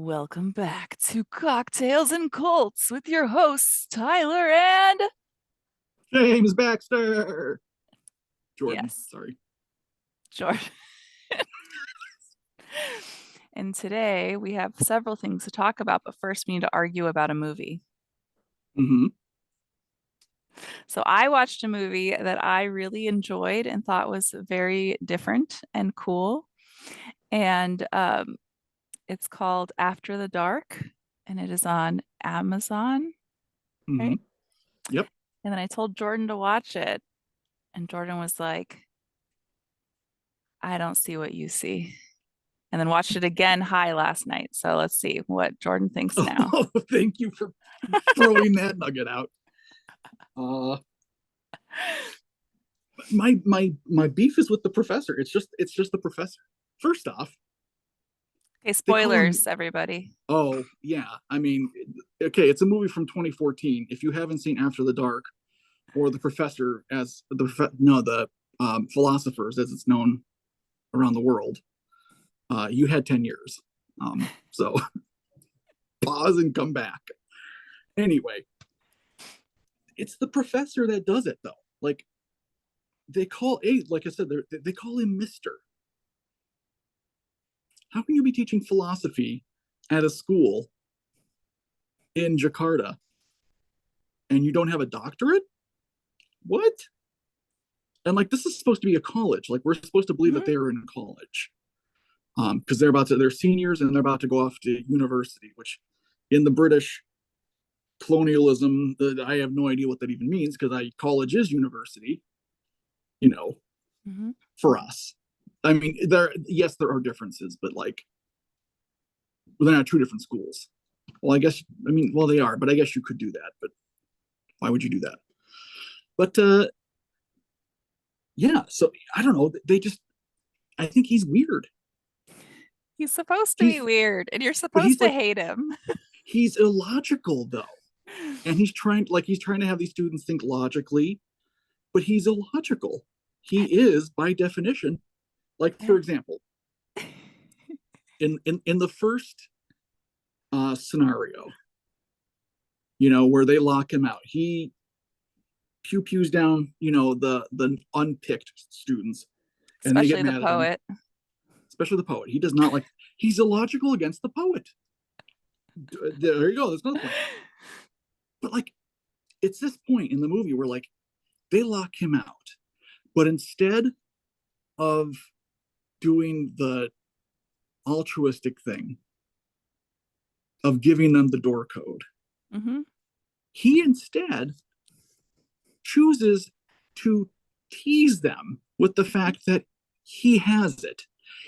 Welcome back to Cocktails and Cults with your hosts, Tyler and James Baxter. Jordan, yes, sorry. George. And today we have several things to talk about, but first we need to argue about a movie. Mm-hmm. So I watched a movie that I really enjoyed and thought was very different and cool. And it's called After the Dark, and it is on Amazon, Mm-hmm. right? Yep. And then I told Jordan to watch it, and Jordan was like, I don't see what you see. And then watched it again high last night. So let's see what Jordan thinks now. Oh, thank you for throwing that nugget out. Uh my beef is with the professor. It's just the professor. First off, Okay, they call him spoilers, everybody. oh yeah. I mean, okay, it's a movie from 2014. If you haven't seen After the Dark or the professor as the philosophers as it's known around the world, you had 10 years. So pause and come back. Anyway, it's the professor that does it though. Like like I said, they call him Mister. How can you be teaching philosophy at a school in Jakarta and you don't have a doctorate? What? And like this is supposed to be a college. Like we're supposed to believe that Mhm. they are in college because they're seniors and they're about to go off to university, which in the British colonialism, I have no idea what that even means because college is university, you know, Mhm. for us. I mean, there are differences, but like they're not two different schools. Well, they are, but I guess you could do that. But why would you do that? But yeah, so I don't know. I think he's weird. He's supposed to be He's, weird, and you're but supposed to hate him. he's illogical though, and he's trying to have these students think logically, but he's illogical. He is by definition, like for example, in the first scenario, where they lock him out, he pew pews down, the unpicked students, and they get Especially the mad at him, poet. especially the poet. He does not like. He's illogical against the poet. There you go. That's another point. But like, it's this point in the movie where like they lock him out, but instead of doing the altruistic thing of giving them the door code, Hmm. he instead chooses to tease them with the fact that he has it.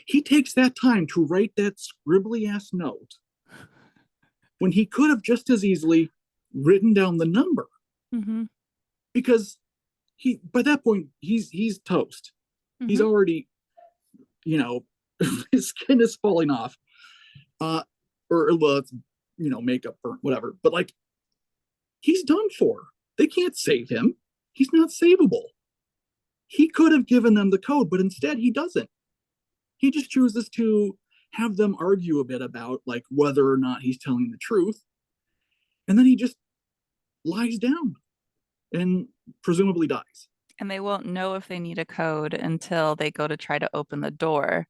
He takes that time to write that scribbly ass note when he could have just as easily written down the number Hmm. because he by that point he's toast. He's Hmm. already, you know, his skin is falling off. Uh or well, it's makeup or whatever. But like he's done for. They can't save him. He's not savable. He could have given them the code, but instead he doesn't. He just chooses to have them argue a bit about like whether or not he's telling the truth, and then he just lies down and presumably dies And they won't know if they need a code until they go to try to open the door.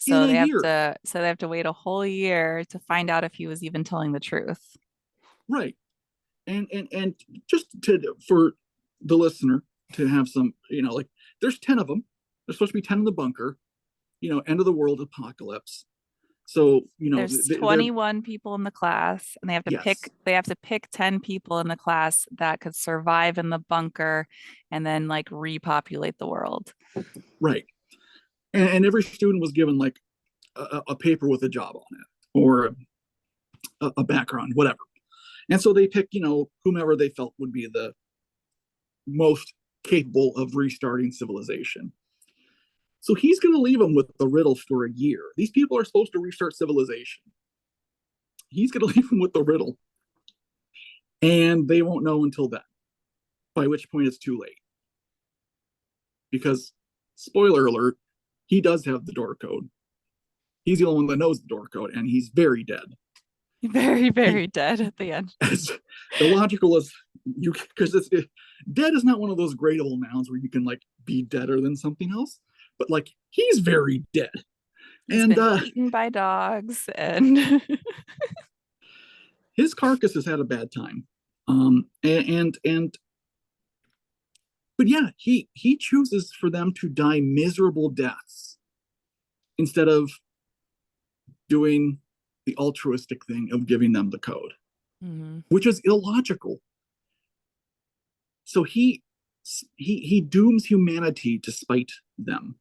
in So a they have year. to so they have to wait a whole year to find out if he was even telling the truth. Right. And just to for the listener to have some, like there's 10 of them. There's supposed to be 10 in the bunker, end of the world apocalypse. So, There's they're 21 people in the class, and yes, they have to pick 10 people in the class that could survive in the bunker and then like repopulate the world. right. And every student was given like a paper with a job on it or a background, whatever. And so they picked, whomever they felt would be the most capable of restarting civilization. So he's going to leave them with the riddle for a year. These people are supposed to restart civilization. He's going to leave them with the riddle, and they won't know until then, by which point it's too late. Because, spoiler alert, he does have the door code. He's the only one that knows the door code, and he's very dead. Very, And very dead at the end. as illogical as you, because dead is not one of those gradable nouns where you can like be deader than something else, but like he's very dead. He's And been eaten by dogs and his carcass has had a bad time. And but yeah, he chooses for them to die miserable deaths instead of doing the altruistic thing of giving them the code, Mhm. which is illogical. So he dooms humanity to spite them.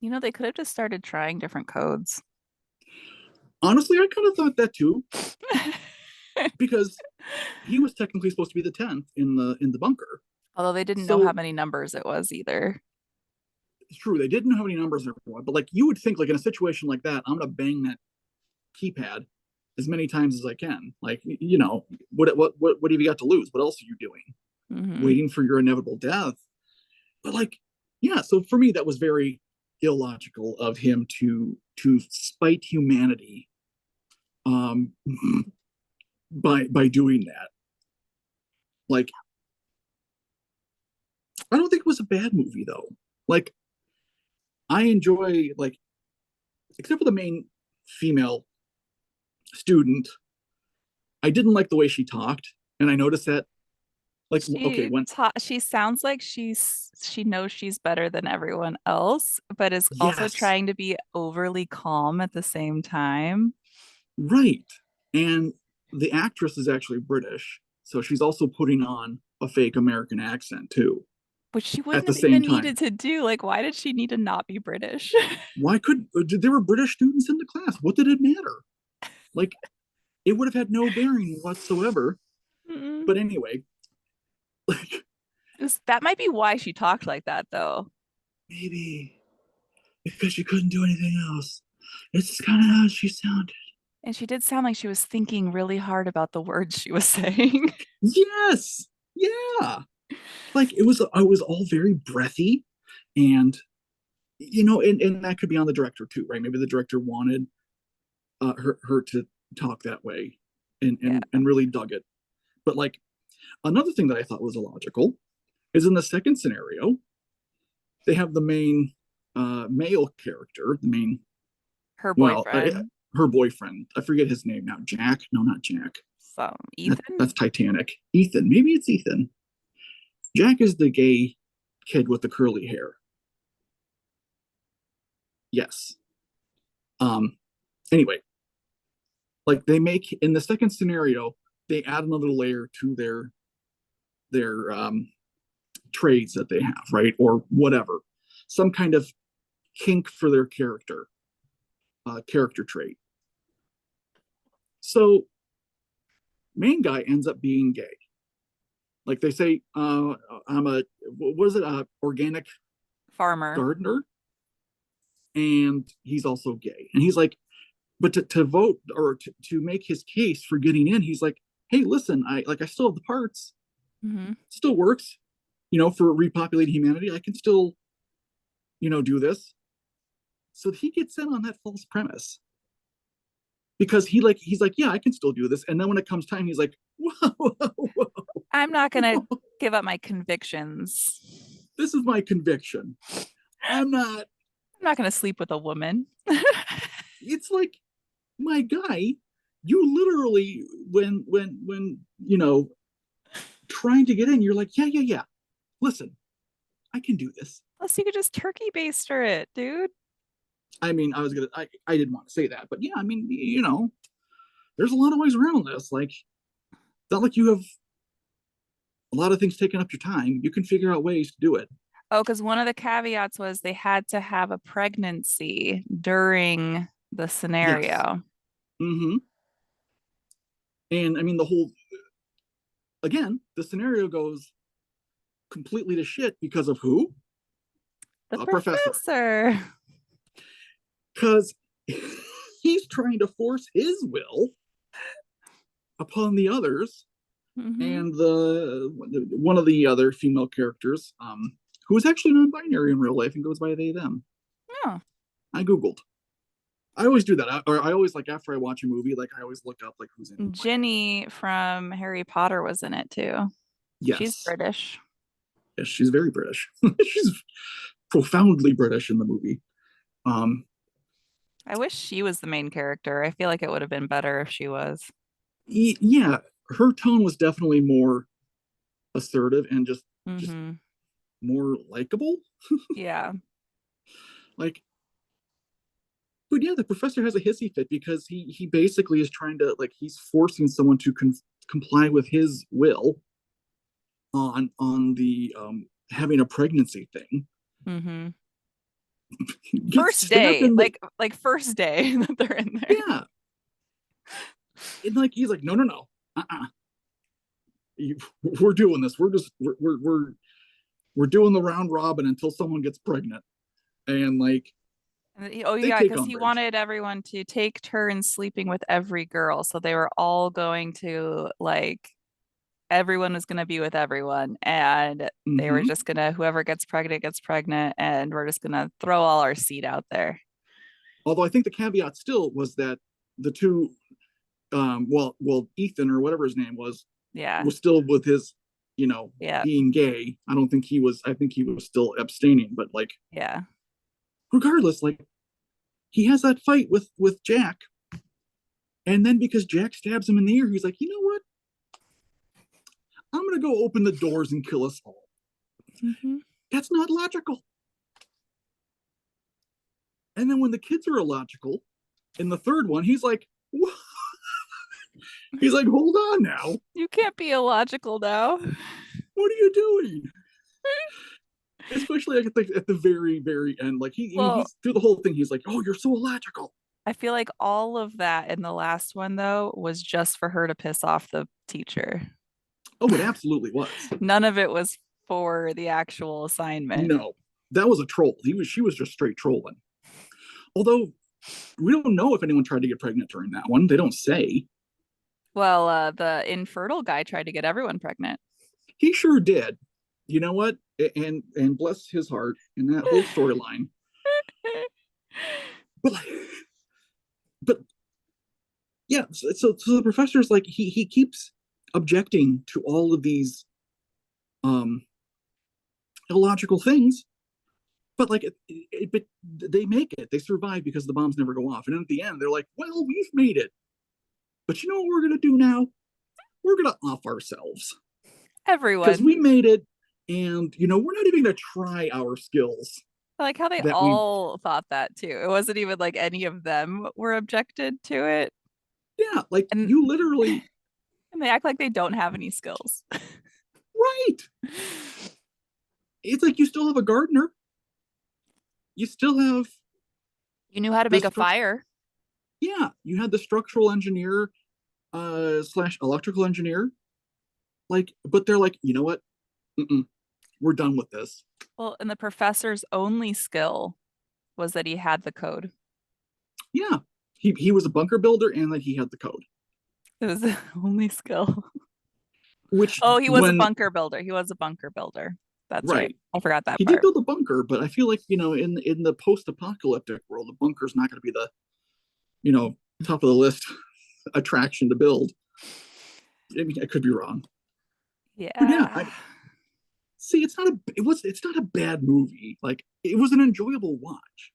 You know, they could have just started trying different codes. Honestly, I kind of thought that too, because he was technically supposed to be the 10th in the bunker. Although they didn't know how So many numbers it was either. it's true they didn't know how many numbers there were, but like you would think, like in a situation like that, I'm gonna bang that keypad as many times as I can. Like, what have you got to lose? What else are you doing? Hmm. Waiting for your inevitable death. But like, yeah, so for me that was very illogical of him to spite humanity um by doing that. Like, I don't think it was a bad movie though. Like, I enjoy, like, except for the main female student, I didn't like the way she talked, and I noticed that. Like, okay, She sounds like she knows she's better than everyone else, but is also yes, trying to be overly calm at the same time. right, and the actress is actually British, so she's also putting on a fake American accent too Which she at wouldn't the have same even needed time. to do. Like, why did she need to not be British? Why could there were British students in the class? What did it matter? Like, it would have had no bearing whatsoever. Mm-mm. But anyway, like, That might be why she talked like that, though. maybe because she couldn't do anything else. It's kind of how she sounded. And she did sound like she was thinking really hard about the words she was saying. Yes, yeah. Like, it was all very breathy, and and that could be on the director too, right? Maybe the director wanted her to talk that way, and Yeah. really dug it. But like, another thing that I thought was illogical is in the second scenario, they have the main male character, the main, Her well, boyfriend, her boyfriend. I forget his name now. Jack? No, not Jack. Ethan. That's Titanic. Ethan. Maybe it's Ethan. Jack is the gay kid with the curly hair. Yes. Um. Anyway, like, they make in the second scenario, they add another layer to their traits that they have, right, or whatever, some kind of kink for their character trait. So main guy ends up being gay. Like, they say, I'm a, what is it, organic Farmer. gardener, and he's also gay. And he's like, but to vote or to make his case for getting in, he's like, hey, listen, I still have the parts, Hmm. still works, for repopulating humanity. I can still, do this. So he gets in on that false premise because he's like, yeah, I can still do this. And then when it comes time, he's like, whoa, whoa, whoa, I'm not gonna whoa. give up my convictions. This is my conviction. I'm not. I'm not gonna sleep with a woman. It's like, my guy, you literally, when trying to get in, you're like, yeah, yeah, yeah. Listen, I can do this. Plus, you could just turkey baster it, dude. I mean, I didn't want to say that, but yeah, I mean, there's a lot of ways around this. Like, it's not like you have a lot of things taking up your time. You can figure out ways to do it. Oh, because one of the caveats was they had to have a pregnancy during the Yes. scenario. Mm-hmm. And I mean, the scenario goes completely to shit because of who? The A professor. professor. Because he's trying to force his will upon the others, Hmm. and the one of the other female characters, who is actually non-binary in real life and goes by they them. Oh, I googled. I always do that. Or I always like after I watch a movie, like I always look up like who's in it. Like, Ginny from Harry Potter was in it too. She's yes, British. yes, she's very British. She's profoundly British in the movie. Um, I wish she was the main character. I feel like it would have been better if she was. yeah, her tone was definitely more assertive and just Hmm. more likable. Yeah. Like, but yeah, the professor has a hissy fit because he basically is trying to like he's forcing someone to comply with his will on the having a pregnancy thing. Hmm. Gets First stabbed day, in the like first day that they're in there. yeah, and like he's like no no no, uh-uh. We're doing this. We're doing the round robin until someone gets pregnant, and like Oh they yeah, take because he umbrage. wanted everyone to take turns sleeping with every girl. So they were all going to like everyone was going to be with everyone and they were Mm-hmm. just going to whoever gets pregnant and we're just going to throw all our seed out there. Although I think the caveat still was that the two, well, Ethan or whatever his name Yeah. was still with his, Yeah. being gay. I don't think he was. I think he was still abstaining. But like, Yeah. regardless, like he has that fight with Jack, and then because Jack stabs him in the ear, he's like, you know what? I'm gonna go open the doors and kill us all. Hmm. That's not logical. And then when the kids are illogical, in the third one, he's like, what? He's like, hold on now. You can't be illogical now. What are you doing? Especially like at the very, very end. Like Well, he's through the whole thing, he's like, oh, you're so illogical. I feel like all of that in the last one though was just for her to piss off the teacher. Oh, it absolutely was. None of it was for the actual assignment. No, that was a troll. She was just straight trolling. Although we don't know if anyone tried to get pregnant during that one. They don't say. Well, the infertile guy tried to get everyone pregnant. He sure did. You know what? And bless his heart in that whole storyline. But but yeah, so the professor's like he keeps objecting to all of these um illogical things, but like but they make it. They survive because the bombs never go off. And then at the end, they're like, "Well, we've made it." But you know what we're gonna do now? We're gonna off ourselves because Everyone. we made it, and we're not even gonna try our skills I like how they that we. all thought that too. It wasn't even like any of them were objected to it. Yeah, like And you literally and they act like they don't have any skills. right. It's like you still have a gardener. You still have You knew how to the make a structure. fire. Yeah, you had the structural engineer slash electrical engineer. Like, but they're like, you know what? Mm-mm, we're done with this. Well, and the professor's only skill was that he had the code. Yeah, he was a bunker builder and that he had the code. It was the only skill. Which Oh, he was a when bunker builder. He was a bunker builder. That's right. right, I forgot that he did part. build a bunker, but I feel like in the post apocalyptic world, the bunker's not going to be the you know top of the list attraction to build. I mean, I could be wrong, but yeah, Yeah. I see. It's not a bad movie. Like it was an enjoyable watch.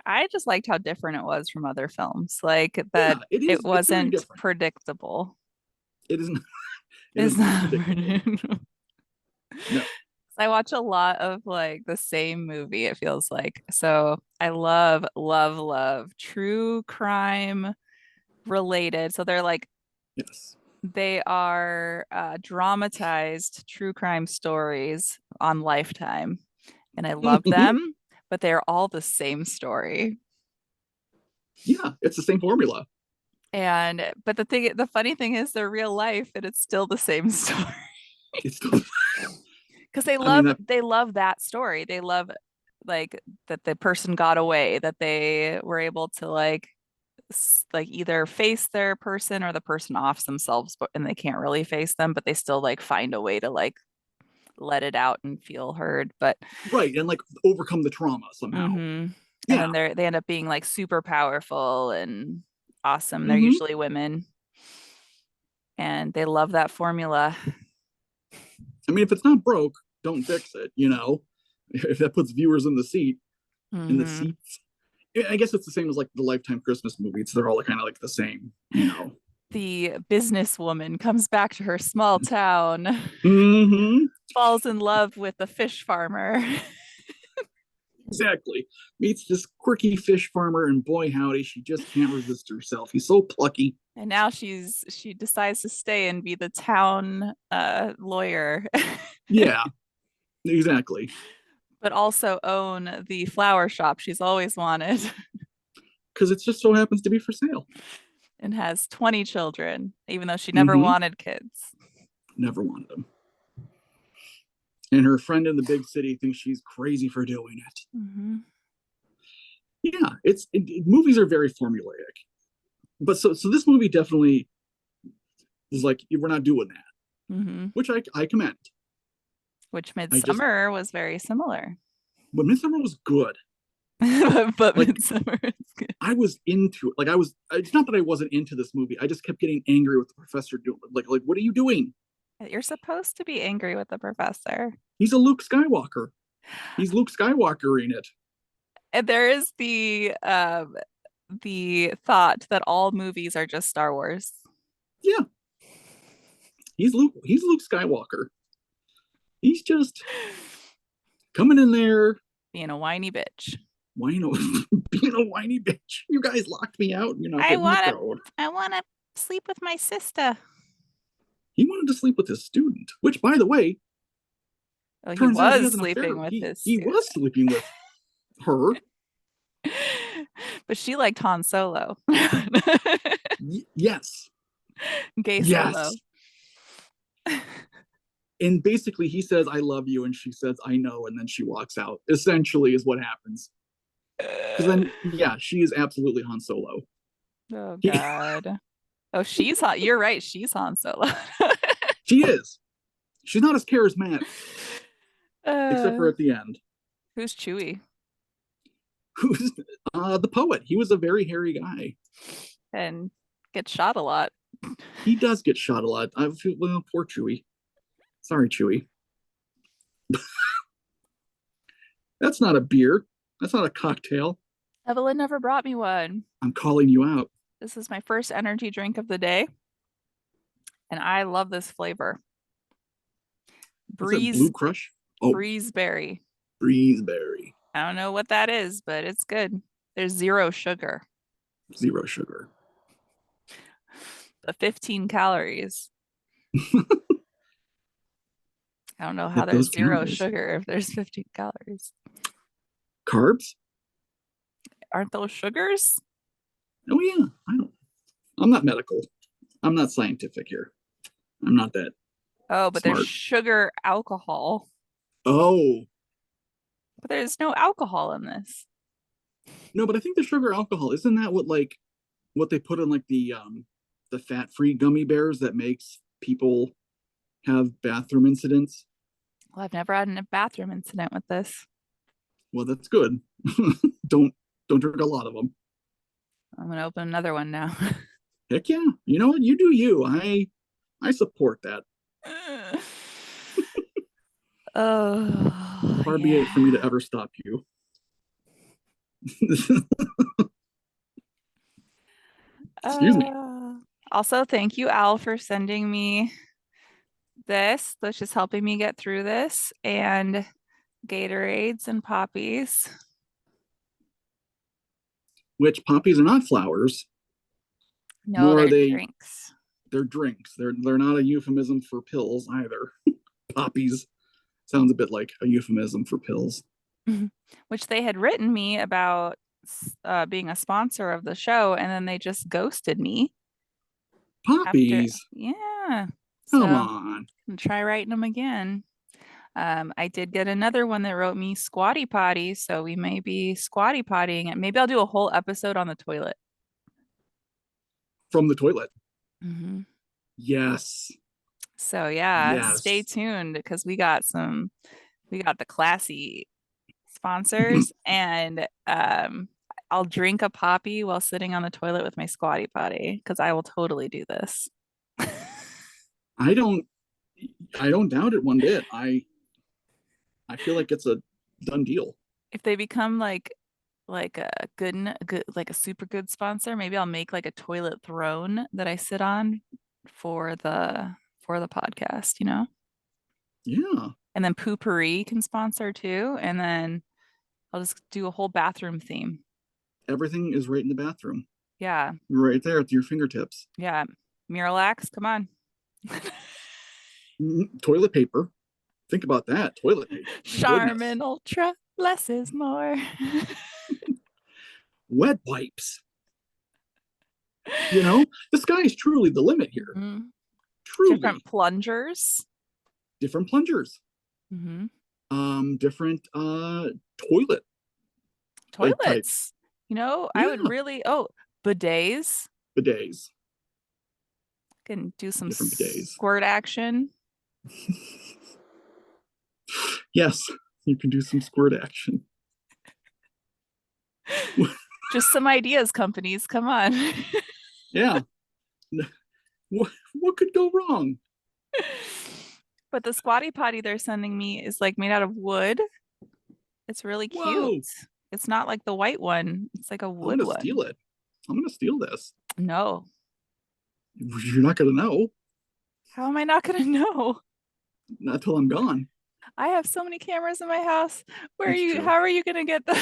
I just liked how different it was from other films. Like Yeah, that it it is. It's very wasn't different. predictable. It is not. It is It's not not predictable. predictable. No. I watch a lot of like the same movie, it feels like. So I love, love, love true crime related. So they're like, Yes. they are dramatized true crime stories on Lifetime. And I love them, but they're all the same story. Yeah, it's the same formula. And, but the funny thing is they're real life and it's still the same story. It's still. Because I mean that. they love that story. They love like that the person got away, that they were able to like either face their person or the person offs themselves, but and they can't really face them, but they still like find a way to like let it out and feel heard. But Right, and like overcome the trauma somehow. mhm. And Yeah. then they end up being like super powerful and awesome. They're Hmm. usually women, and they love that formula. I mean, if it's not broke, don't fix it. If that puts viewers in the Hmm. seats. I guess it's the same as like the Lifetime Christmas movies. They're all kind of like the same. The businesswoman comes back to her small town, Hmm. falls in love with the fish farmer. Exactly. Meets this quirky fish farmer, and boy howdy, she just can't resist herself. He's so plucky. And now she decides to stay and be the town lawyer, Yeah, exactly. but also own the flower shop she's always wanted, Because it just so happens to be for sale. and has 20 children, even though she never Hmm. wanted kids. Never wanted them. And her friend in the big city thinks she's crazy for doing it. Hmm. Yeah, movies are very formulaic. But so this movie definitely is like, we're not doing that, Hmm. which I commend. Which I just, Midsummer was very similar. but Midsummer was good. But Like, Midsummer is good. I was into it. Like, it's not that I wasn't into this movie. I just kept getting angry with the professor doing, like, what are you doing? You're supposed to be angry with the professor. He's a Luke Skywalker. He's Luke Skywalker in it. And there is the thought that all movies are just Star Wars. Yeah, He's Luke Skywalker. He's just coming in there, Being a whiny bitch. whining, being a whiny bitch. You guys locked me out. You're not I letting me wanna go. I wanna sleep with my sister. He wanted to sleep with his student, which, by the way, Oh, he turns out he was has an sleeping affair. with He his he student. was sleeping with her. But she liked Han Solo. Yes, Gay Solo. yes. And basically, he says, "I love you," and she says, "I know," and then she walks out. Essentially, is what happens. Because then, yeah, she is absolutely Han Solo. Oh He, God. Oh, she's Han. You're right. She's Han Solo. she is. She's not as charismatic, except for uh, at the end. who's Chewie? Who's the poet? He was a very hairy guy. And gets shot a lot. He does get shot a lot. I feel, well, poor Chewie. Sorry, Chewie. That's not a beer. That's not a cocktail. Evelyn never brought me one. I'm calling you out. This is my first energy drink of the day, and I love this flavor. What's that? Blue Breeze Crush? Oh, Breezeberry. Breezeberry. I don't know what that is, but it's good. There's zero sugar, Zero sugar. but 15 calories. I don't know how Hit those there's zero calories. sugar if there's 15 calories. Carbs? Aren't those sugars? Oh yeah. I'm not medical. I'm not scientific here. I'm not that Oh, but there's smart. sugar alcohol. Oh. But there's no alcohol in this. No, but I think the sugar alcohol, isn't that what they put in like the fat-free gummy bears that makes people have bathroom incidents? Well, I've never had a bathroom incident with this. Well, that's good. don't don't drink a lot of them. I'm gonna open another one now. Heck yeah. You know what? You do you. I support that. Oh, Far be it for me to yeah. ever stop you. Excuse me. Uh, Also, thank you, Al, for sending me this. That's just helping me get through this. And Gatorades and poppies. Which poppies are not flowers, No, nor are they're they drinks. they're drinks. They're not a euphemism for pills either. Poppies sounds a bit like a euphemism for pills. Which they had written me about being a sponsor of the show, and then they just ghosted me after. Poppies. Yeah. So Come I'm on. gonna try writing them again. I did get another one that wrote me squatty potty, so we may be squatty pottying, and maybe I'll do a whole episode on the toilet. From the toilet. Hmm. Yes. So yeah, stay Yes. tuned because we got the classy sponsors, and I'll drink a poppy while sitting on the toilet with my squatty potty because I will totally do this. I don't I don't doubt it one bit. I feel like it's a done deal. If they become like a good like a super good sponsor, maybe I'll make like a toilet throne that I sit on for the podcast, you know? Yeah. And then Poopery can sponsor too, and then I'll just do a whole bathroom theme. Everything is right in the bathroom. Yeah, Right there at your fingertips. yeah. Miralax, come on. Toilet paper. Think about that. Toilet paper. My goodness. Charmin Ultra, less is more. Wet wipes. You know, the sky is truly the limit here. Mhm. Different Truly. plungers. Different plungers. Hmm. Different toilet like types. Toilets. You know, I would Yeah. really, bidets. Bidets. Can do some Different bidets. squirt action. Yes, you can do some squirt action. Just some ideas, companies. Come on. Yeah. What could go wrong? But the squatty potty they're sending me is like made out of wood. It's really cute. Whoa. It's not like the white one. It's like a I'm wood gonna one. steal it. I'm gonna steal this. No. You're not gonna know. How am I not gonna know? Not till I'm gone. I have so many cameras in my house. Where are It's you? true. How are you gonna get the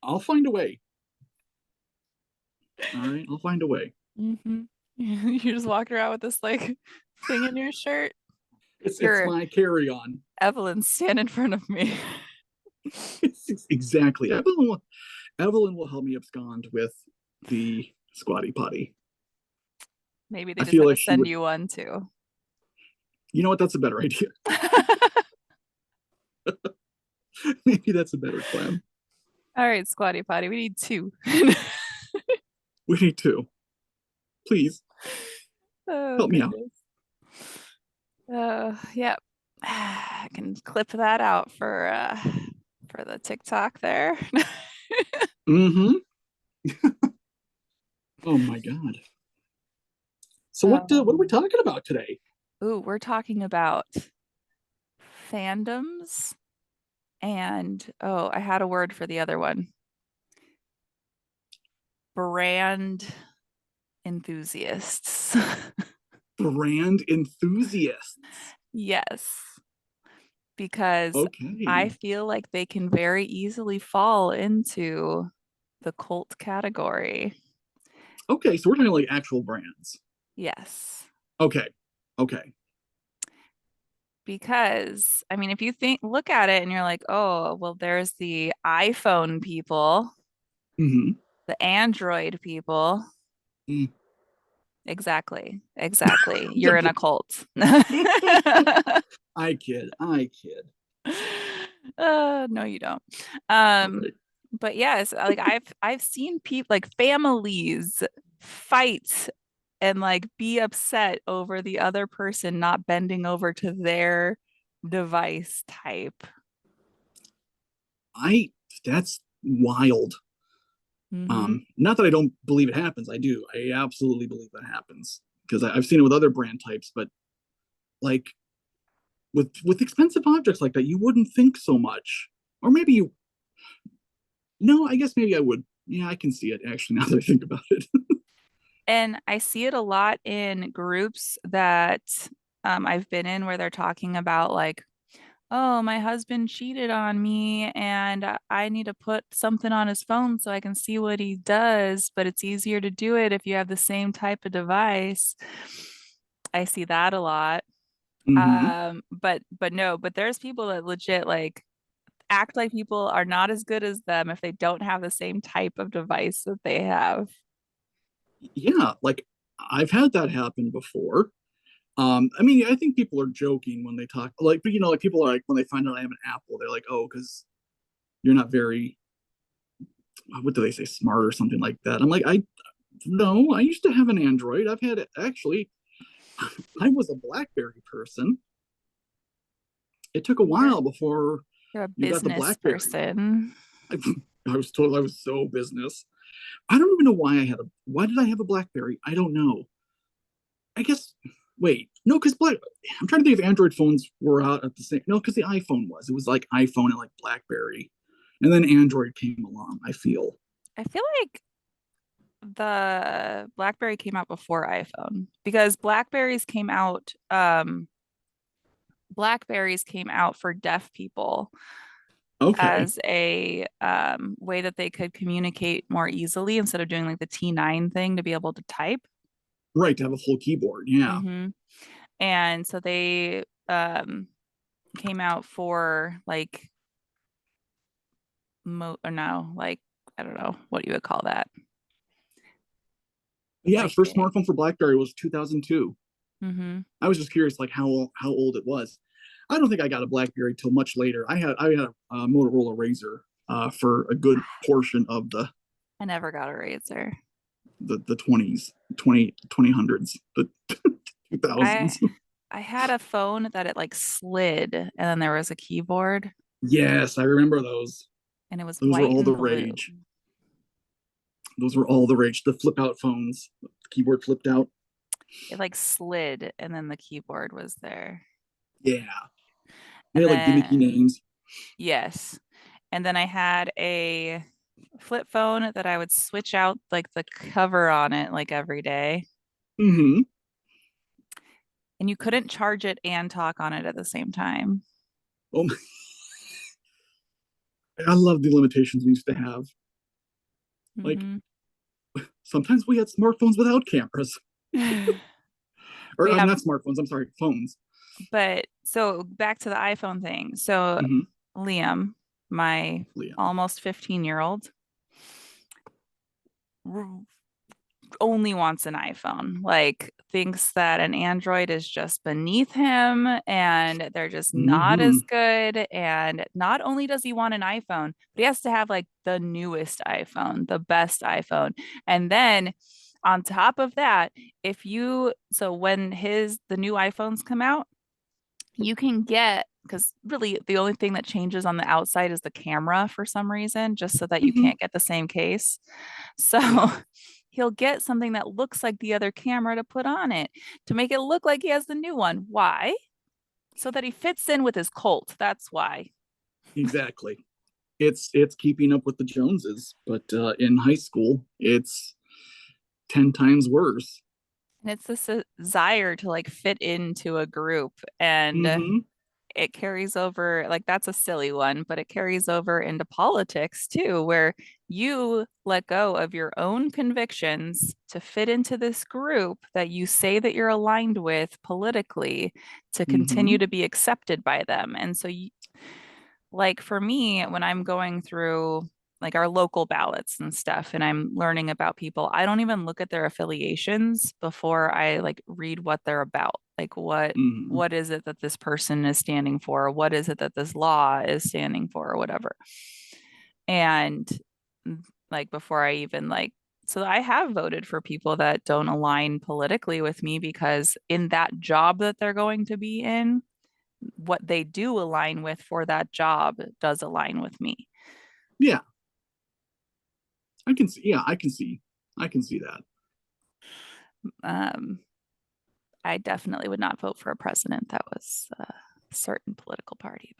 I'll find a way. All right, I'll find a way. hmm You just walk around with this like thing in your shirt. It's Here, my carry-on. Evelyn, stand in front of me. Exactly. Evelyn will help me abscond with the squatty potty. Maybe they I just feel have to like she send would. you one too. You know what? That's a better idea. Maybe that's a better plan. All right, Squatty Potty, we need two. We need to. Please Oh help me out. goodness. Yep. I can clip that out for the TikTok there. Mm-hmm. Oh my God. So what are we Um, talking about today? ooh, we're talking about fandoms and I had a word for the other one. Brand enthusiasts. Brand enthusiasts. Yes, because I Okay. feel like they can very easily fall into the cult category. Okay. So we're talking like actual brands. Yes. Okay. Okay. Because, I mean, if you look at it and you're like, oh, well, there's the iPhone people, Mm-hmm. the Android people. Mm. Exactly. Exactly. You're in a cult. I kid. I kid. No, you don't. All Um, right. but yes, like I've seen people like families fight and like be upset over the other person not bending over to their device type. I that's wild. Hmm. Not that I don't believe it happens. I do. I absolutely believe that happens because I've seen it with other brand types. But like with expensive objects like that, you wouldn't think so much. Or maybe you. No, I guess maybe I would. Yeah, I can see it actually now that I think about it. And I see it a lot in groups that I've been in where they're talking about like, oh, my husband cheated on me and I need to put something on his phone so I can see what he does, but it's easier to do it if you have the same type of device. I see that a lot. Mm-hmm. But no, but there's people that legit like act like people are not as good as them if they don't have the same type of device that they have. Yeah, like I've had that happen before. I mean, I think people are joking when they talk, like, but like people are like when they find out I have an Apple, they're like, oh, because you're not very, what do they say, smart or something like that. I'm like, I no, I used to have an Android. I've had it actually. I was a BlackBerry person. It took a You're while before. You're a You got the business BlackBerry. person. I, I was told I was so business. I don't even know why I had a. Why did I have a BlackBerry? I don't know. I guess. Wait, no, because Black. I'm trying to think if Android phones were out at the same. No, because the iPhone was. It was like iPhone and like BlackBerry, and then Android came along. I feel. I feel like the BlackBerry came out before iPhone because Blackberries came out for deaf people Okay, as a way that they could communicate more easily instead of doing like the T9 thing to be able to type. right to have a full keyboard. Yeah, Hmm. And so they came out for like mo or no, like I don't know what you would call that. yeah. Like First smartphone for BlackBerry was 2002. mm-hmm. I was just curious, like how old it was. I don't think I got a BlackBerry till much later. I had a Motorola Razor for a good portion of I never got a razor. the 20s, 2000s, the I 2000s. I had a phone that it like slid and then there was a keyboard Yes, I remember those. and it was Those were white all and the blue. rage. Those were all the rage. The flip out phones, the keyboard flipped out. It like slid and then the keyboard was there. Yeah, they And had like gimmicky then names. yes. And then I had a flip phone that I would switch out like the cover on it like every day. Mm-hmm. And you couldn't charge it and talk on it at the same time. Oh, my, I love the limitations we used to have. Like Hmm. sometimes we had smartphones without cameras, or But I'm yeah, not smartphones. I'm sorry, phones. but so back to the iPhone thing. So Mm-hmm. Liam, my Liam. almost 15-year-old, only wants an iPhone, like thinks that an Android is just beneath him and they're just not Mm-hmm. as good. And not only does he want an iPhone, but he has to have like the newest iPhone, the best iPhone. And then on top of that, so when the new iPhones come out, you can get, because really the only thing that changes on the outside is the camera for some reason, just so that you Mm-hmm. can't get the same case. So Yeah, he'll get something that looks like the other camera to put on it to make it look like he has the new one. Why? So that he fits in with his cult. That's why. exactly. It's keeping up with the Joneses, but in high school, it's 10 times worse. And it's this desire to like fit into a group. And Mm-hmm. it carries over, like that's a silly one, but it carries over into politics too, where you let go of your own convictions to fit into this group that you say that you're aligned with politically to Mm-hmm. continue to be accepted by them. And so like for me, when I'm going through like our local ballots and stuff and I'm learning about people, I don't even look at their affiliations before I like read what they're about. Like Mm-hmm. what is it that this person is standing for? What is it that this law is standing for or whatever? And like before I even like so I have voted for people that don't align politically with me because in that job that they're going to be in, what they do align with for that job does align with me. Yeah, I can see. Yeah, I can see. I can see that. Um, I definitely would not vote for a president that was a certain political party,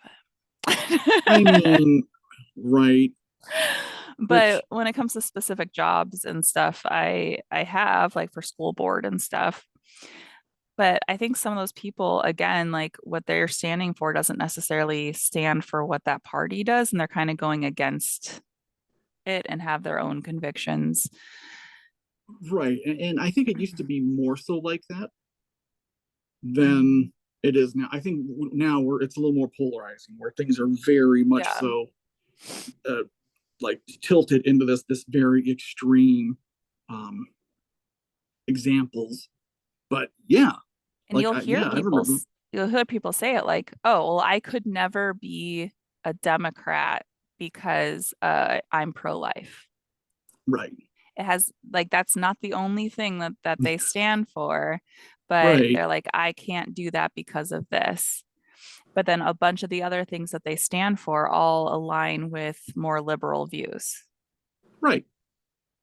I but mean, right, but but when it comes to specific jobs and stuff, I have like for school board and stuff. But I think some of those people, again, like what they're standing for doesn't necessarily stand for what that party does, and they're kind of going against it and have their own convictions. right, and I think it used to be more so like that Mhm. than it is now. I think now where it's a little more polarizing, where things are very much Yeah. so uh, like tilted into this very extreme um, examples. But yeah, And yeah, I remember. you'll hear people say it like, "Oh, well, I could never be a Democrat because I'm pro-life." Right, It has like that's not the only thing that they stand for, but right, they're like, "I can't do that because of this." but then a bunch of the other things that they stand for all align with more liberal views. Right.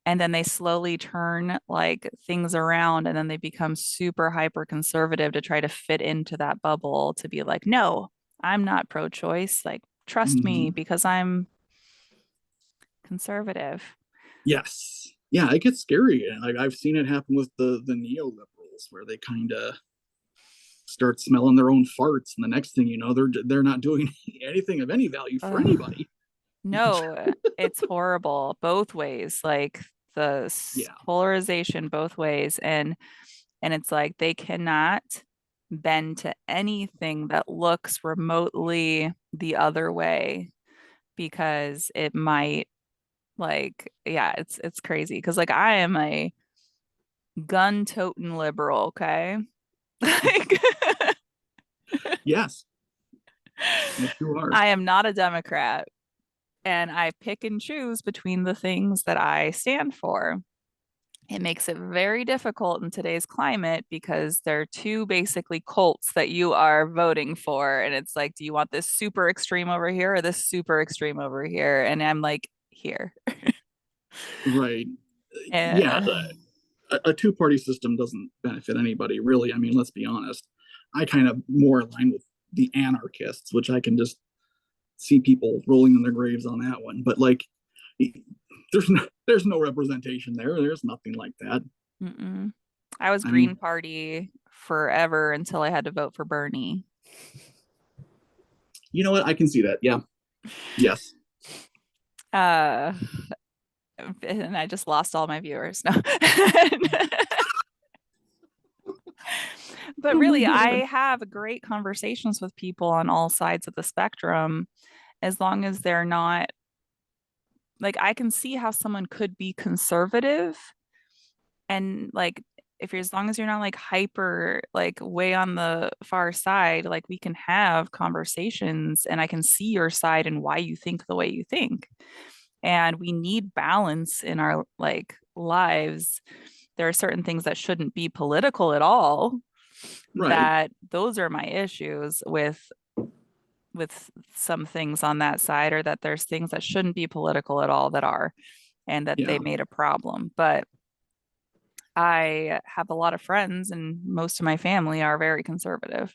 And then they slowly turn like things around and then they become super hyper conservative to try to fit into that bubble to be like, no, I'm not pro-choice. Like, trust me Hmm. because I'm conservative. Yes. Yeah, it gets scary. Like I've seen it happen with the neoliberals, where they kind of start smelling their own farts, and the next thing you know, they're not doing anything of any value for Ugh. anybody. No, it's horrible both ways. Like the Yeah. polarization both ways. And it's like they cannot bend to anything that looks remotely the other way because it might like yeah, it's crazy because like I am a gun-toting liberal, okay? Like Yes. Yes, you are. I am not a Democrat and I pick and choose between the things that I stand for. It makes it very difficult in today's climate because there are two basically cults that you are voting for. And it's like, do you want this super extreme over here or this super extreme over here? And I'm like, here. Right. Yeah. Uh, A two-party system doesn't benefit anybody, really. I mean, let's be honest. I kind of more align with the anarchists, which I can just see people rolling in their graves on that one. But like, there's no representation there. There's nothing like that. mm-mm. I was I Green mean, Party forever until I had to vote for Bernie. you know what? I can see that. Yeah. Yes. Uh, and I just lost all my viewers. No. But Oh my really, god. I have great conversations with people on all sides of the spectrum as long as they're not like I can see how someone could be conservative and like if you're as long as you're not like hyper like way on the far side, like we can have conversations and I can see your side and why you think the way you think. And we need balance in our like lives. There are certain things that shouldn't be political at all. Right. That those are my issues with some things on that side, or that there's things that shouldn't be political at all that are, and that they Yeah. made a problem. But I have a lot of friends, and most of my family are very conservative.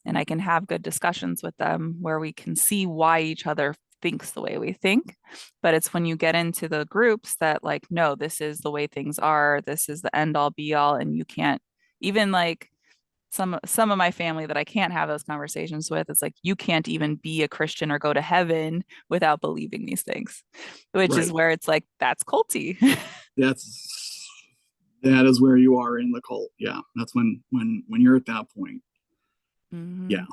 And I can have good discussions with them where we can see why each other thinks the way we think. But it's when you get into the groups that, like, no, this is the way things are, this is the end all be all, and you can't even like some of my family that I can't have those conversations with. It's like you can't even be a Christian or go to heaven without believing these things, which is Right. where it's like that's culty. That's that is where you are in the cult. Yeah. That's when you're at that point. Yeah. Hmm.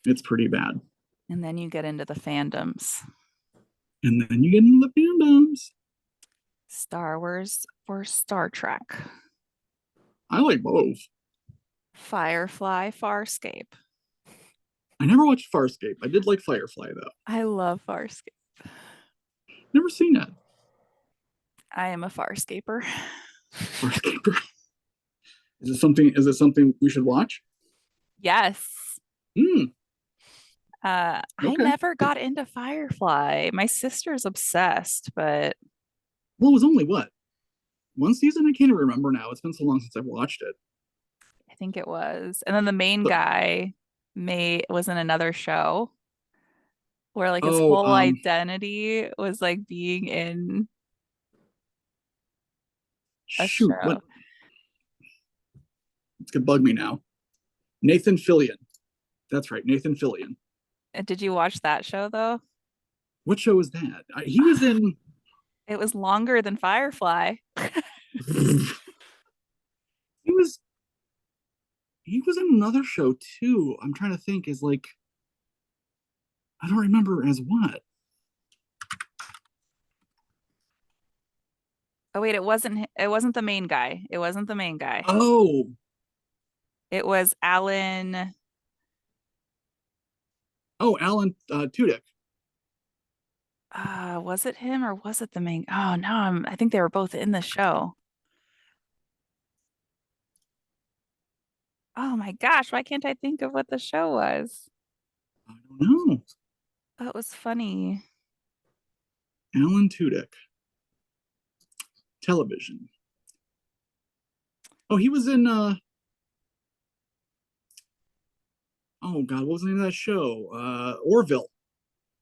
It's pretty bad. And then you get into the fandoms. And then you get into the fandoms. Star Wars or Star Trek. I like both. Firefly, Farscape. I never watched Farscape. I did like Firefly though. I love Farscape. Never seen it. I am a Farscaper. Farscape. Is it something we should watch? Yes. Hmm. I Okay. never got into Firefly. My sister's obsessed, but Well, it was only what, one season? I can't even remember now. It's been so long since I've watched it. I think it was. And then the main But guy was in another show where like his oh, whole identity was like being in a shoot, what? show. It's gonna bug me now. Nathan Fillion. That's right, Nathan Fillion. Did you watch that show though? What show is that? He was in. It was longer than Firefly. He was. He was in another show too. I'm trying to think. Is like I don't remember as what. Oh wait, it wasn't the main guy. It wasn't the main guy. Oh, It was Alan. oh, Alan Tudyk. Was it him or was it the main? Oh no, I think they were both in the show. Oh my gosh, why can't I think of what the show was? I don't know. Oh, it was funny. Alan Tudyk, television. Oh, he was in oh god, what was the name of that show? Orville.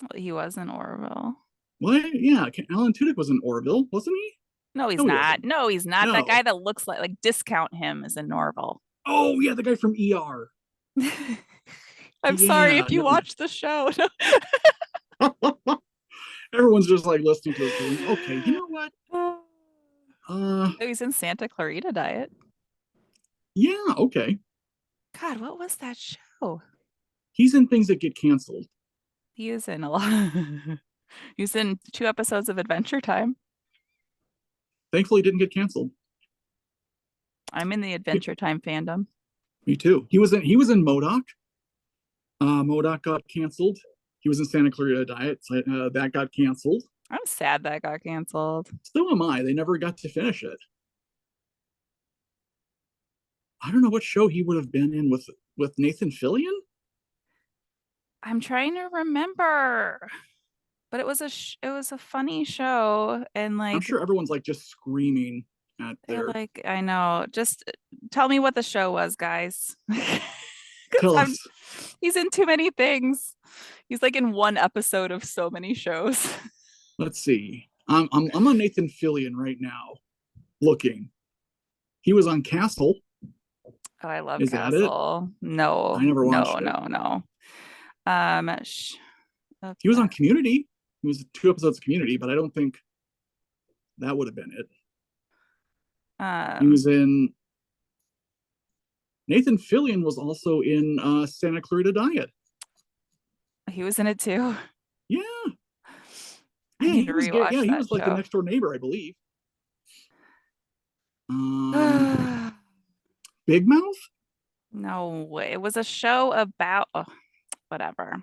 Well, he was in Orville. What? Yeah, Alan Tudyk was in Orville, wasn't he? No, he's No, he not. wasn't. No, he's not. That No. guy that looks like discount him is in Orville. Oh yeah, the guy from ER. I'm sorry Yeah, if you no. watch the show. Everyone's just like listening to this, going, "Okay, you know what? Oh, Uh, he's in Santa Clarita Diet. yeah, okay." God, what was that show? He's in things that get canceled. He is in a lot. He's in 2 episodes of Adventure Time. Thankfully, didn't get canceled. I'm in the Adventure Time fandom. Me too. He was in Modoc. Modoc got canceled. He was in Santa Clarita Diet. So, that got canceled. I'm sad that got canceled. So am I. They never got to finish it. I don't know what show he would have been in with Nathan Fillion. I'm trying to remember, but it was a funny show, and I'm like sure everyone's like just screaming at they their like I know. Just tell me what the show was, guys. Because tell I'm us. he's in too many things. He's like in one episode of so many shows. Let's see. I'm on Nathan Fillion right now, looking. He was on Castle. Oh, I love Is that it? Castle. No, I never no, watched it. no, no. Um, He was okay. on Community. He was 2 episodes of Community, but I don't think that would have been it. He Um, was in Nathan Fillion was also in Santa Clarita Diet. he was in it too. Yeah, I yeah, need he to was gay. Yeah, rewatch he that was like the show. next door neighbor, I believe. Um, Big Mouth, No, it was a show about whatever,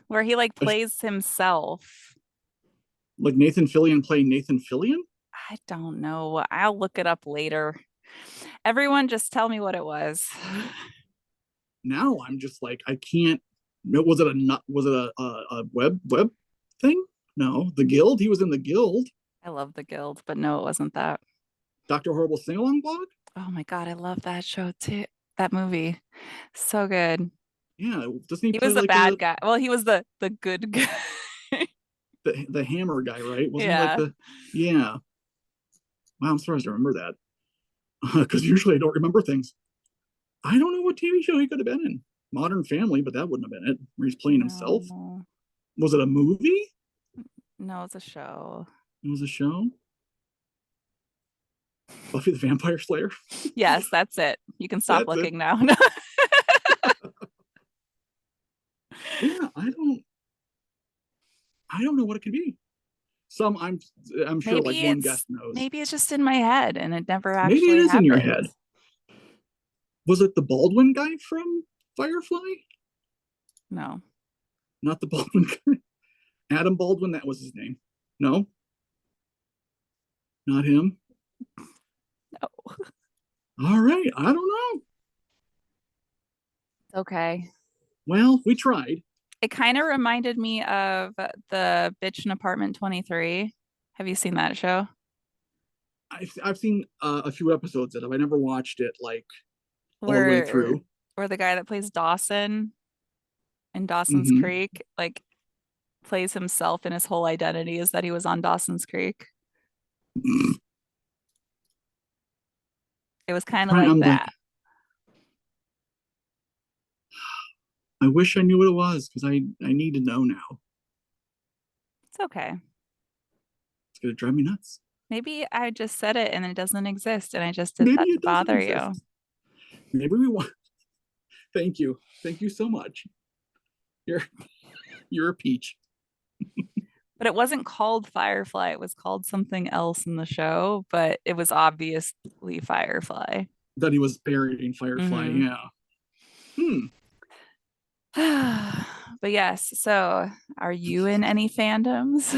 where he like plays himself. like Nathan Fillion playing Nathan Fillion. I don't know. I'll look it up later. Everyone just tell me what it was. Now I'm just like I can't. Was it a nut? Was it a web thing? No, the Guild. He was in the Guild. I love The Guild, but no, it wasn't that. Doctor Horrible sing along blog. Oh my God, I love that show too. That movie. So good. Yeah, doesn't he He play was the like bad guy. Well, he was the good guy. the hammer guy, right? Wasn't he like Yeah. the yeah? Wow, I'm surprised I remember that because usually I don't remember things. I don't know what TV show he could have been in. Modern Family, but that wouldn't have been it. Where he's playing himself. No. Was it a movie? No, it's a show. It was a show. Buffy the Vampire Slayer. Yes, that's it. You can stop That's it. looking now. Yeah, I don't know what it could be. Some I'm sure like one guest knows. Maybe it's just in my head and it never Maybe it actually is in your happened. head. Was it the Baldwin guy from Firefly? No. Not the Baldwin guy. Adam Baldwin, that was his name. No, not him. No. All right, I don't know. Okay. Well, we tried. It kind of reminded me of the Bitch in Apartment 23. Have you seen that show? I've seen a few episodes of it. I never watched it like all the way Where through. where the guy that plays Dawson in Dawson's Hmm. Creek like plays himself and his whole identity is that he was on Dawson's Creek. It was kind of like I'm like, that. I wish I knew what it was because I need to know now. It's okay. It's gonna drive me nuts. Maybe I just said it and it doesn't exist and I just did Maybe that to it doesn't bother you. exist. Maybe we want. Thank you so much. You're you're a peach. But it wasn't called Firefly. It was called something else in the show, but it was obviously Firefly. That he was buried in Firefly. Hmm. Yeah. Hmm. But yes, so are you in any fandoms?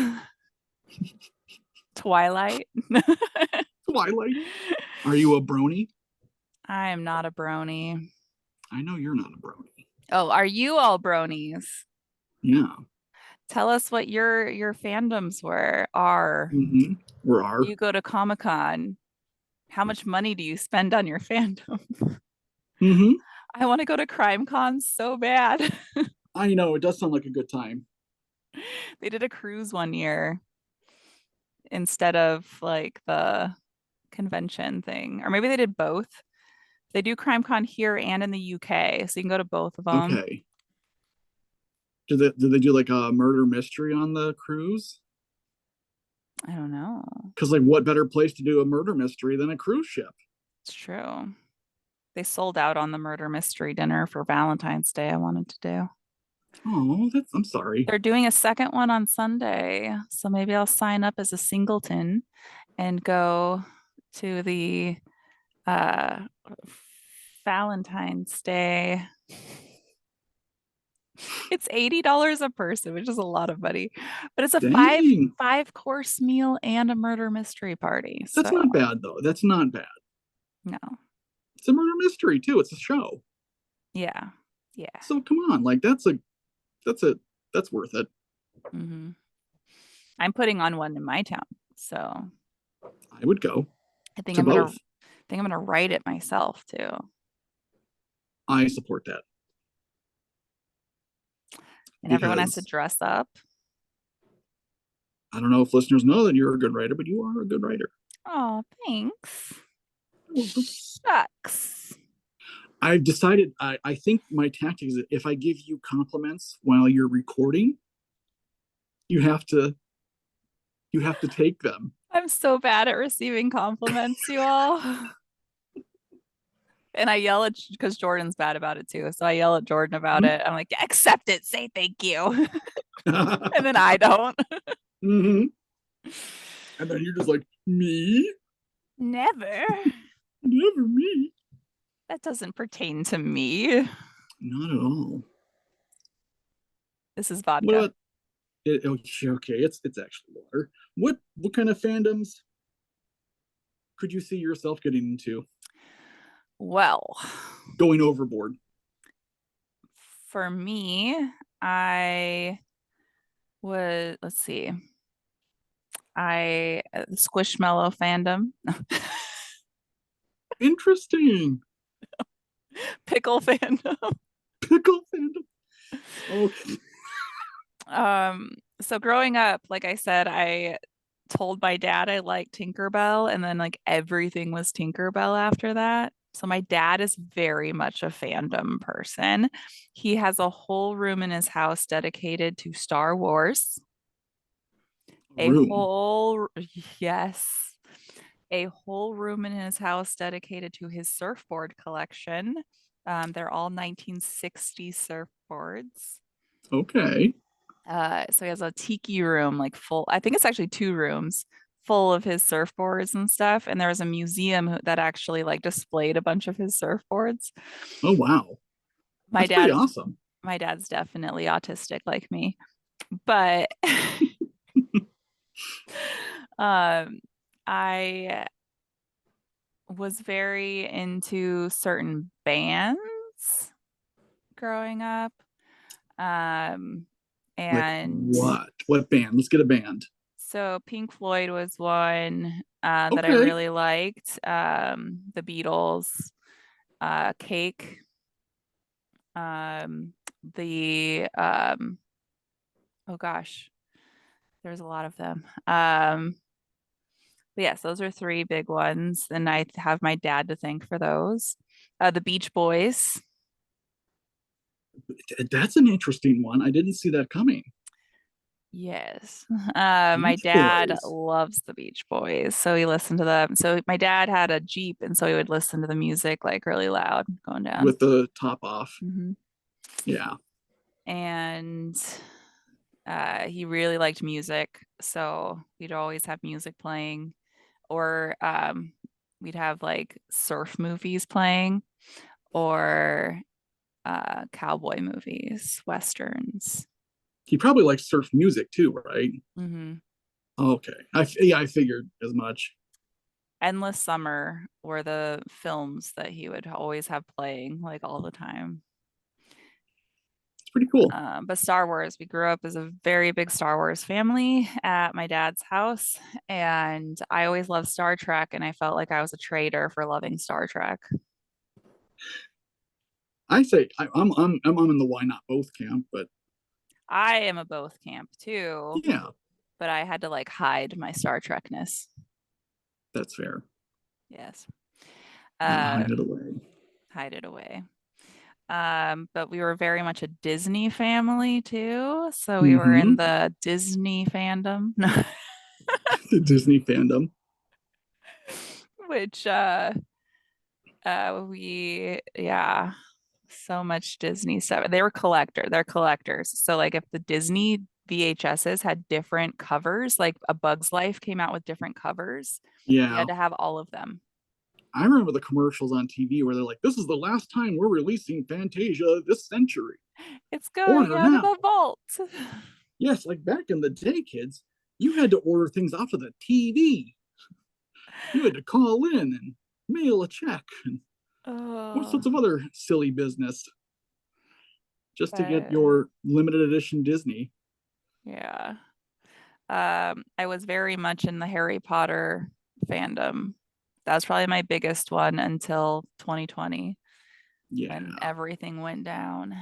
Twilight? Twilight. Are you a brony? I am not a brony. I know you're not a brony. Oh, are you all bronies? Yeah. Tell us what your fandoms were. Are Mm-hmm. Or are. you go to Comic-Con? How much money do you spend on your fandom? Mm-hmm. I want to go to Crime Con so bad. I know it does sound like a good time. They did a cruise one year instead of like the convention thing. Or maybe they did both. They do Crime Con here and in the UK, so you can go to both of them. Okay. Did they do like a murder mystery on the cruise? I don't know. Because like, what better place to do a murder mystery than a cruise ship? It's true. They sold out on the murder mystery dinner for Valentine's Day I wanted to do. Oh, that's I'm sorry. They're doing a second one on Sunday, so maybe I'll sign up as a singleton and go to the uh Valentine's Day. It's $80 a person, which is a lot of money. But it's a Dang. five course meal and a murder mystery party. That's So not bad though. That's not bad. no. It's a murder mystery too. It's a show. Yeah. Yeah. So come on, like that's a that's worth it. Hmm. I'm putting on one in my town. So I would go I think to I'm gonna both. write it myself too. I support that And everyone has to because dress up. I don't know if listeners know that you're a good writer, but you are a good writer. Oh, thanks. You're welcome. Shucks. I've decided I think my tactic is that if I give you compliments while you're recording, you have to you have to take them. I'm so bad at receiving compliments, you all. And I yell at because Jordan's bad about it too. So I yell at Jordan about Mm-hmm. it. I'm like, accept it, say thank you. And then I don't. Mm-hmm. And then you're just like, me? Never. Never me. That doesn't pertain to me. Not at all. This is What vodka. about it? Okay, it's actually water. What kind of fandoms could you see yourself getting into? Well, Going overboard. for me, I let's see, Squishmallow fandom, Interesting. pickle fandom. Pickle fandom. Okay. So growing up, like I said, I told my dad I liked Tinkerbell, and then like everything was Tinkerbell after that. So my dad is very much a fandom person. He has a whole room in his house dedicated to Star Wars. A Room. whole, yes, a whole room in his house dedicated to his surfboard collection. They're all 1960 surfboards. Okay. So he has a tiki room, like full, I think it's actually two rooms full of his surfboards and stuff. And there was a museum that actually like displayed a bunch of his surfboards. Oh wow. My That's pretty dad's awesome. my dad's definitely autistic like me, but um I was very into certain bands growing up. Um Like and what? What band? Let's get a band. So Pink Floyd was one that I Okay. really liked. The Beatles, Cake, um, the oh gosh, there's a lot of them. But yes, those are three big ones, and I have my dad to thank for those. The Beach Boys. That's an interesting one. I didn't see that coming. Yes. My Beach dad Boys loves the Beach Boys, so he listened to them. So my dad had a Jeep, and so he would listen to the music like really loud going down. with the top off. Hmm. Yeah. And he really liked music, so we'd always have music playing, or we'd have like surf movies playing, or cowboy movies, westerns. He probably likes surf music too, right? Hmm. Okay. Yeah, I figured as much. Endless Summer were the films that he would always have playing like all the time. It's pretty cool. But Star Wars, we grew up as a very big Star Wars family at my dad's house, and I always loved Star Trek, and I felt like I was a traitor for loving Star Trek. I say I'm in the why not both camp, but I am a both camp too, yeah, but I had to like hide my Star Trekness. that's fair. Yes. Gotta hide Um, it away. hide it away. But we were very much a Disney family too. So we were in Mm-hmm. the Disney fandom, The Disney fandom. which we yeah, so much Disney stuff. They're collectors. So like if the Disney VHSs had different covers, like A Bug's Life came out with different covers, we Yeah. had to have all of them. I remember the commercials on TV where they're like, this is the last time we're releasing Fantasia this century. It's going Order out of now. the vault. Yes, like back in the day, kids, you had to order things off of the TV. You had to call in and mail a check and all Oh, sorts of other silly business just to get uh, your limited edition Disney. yeah. I was very much in the Harry Potter fandom. That was probably my biggest one until 2020 when Yeah. everything went down.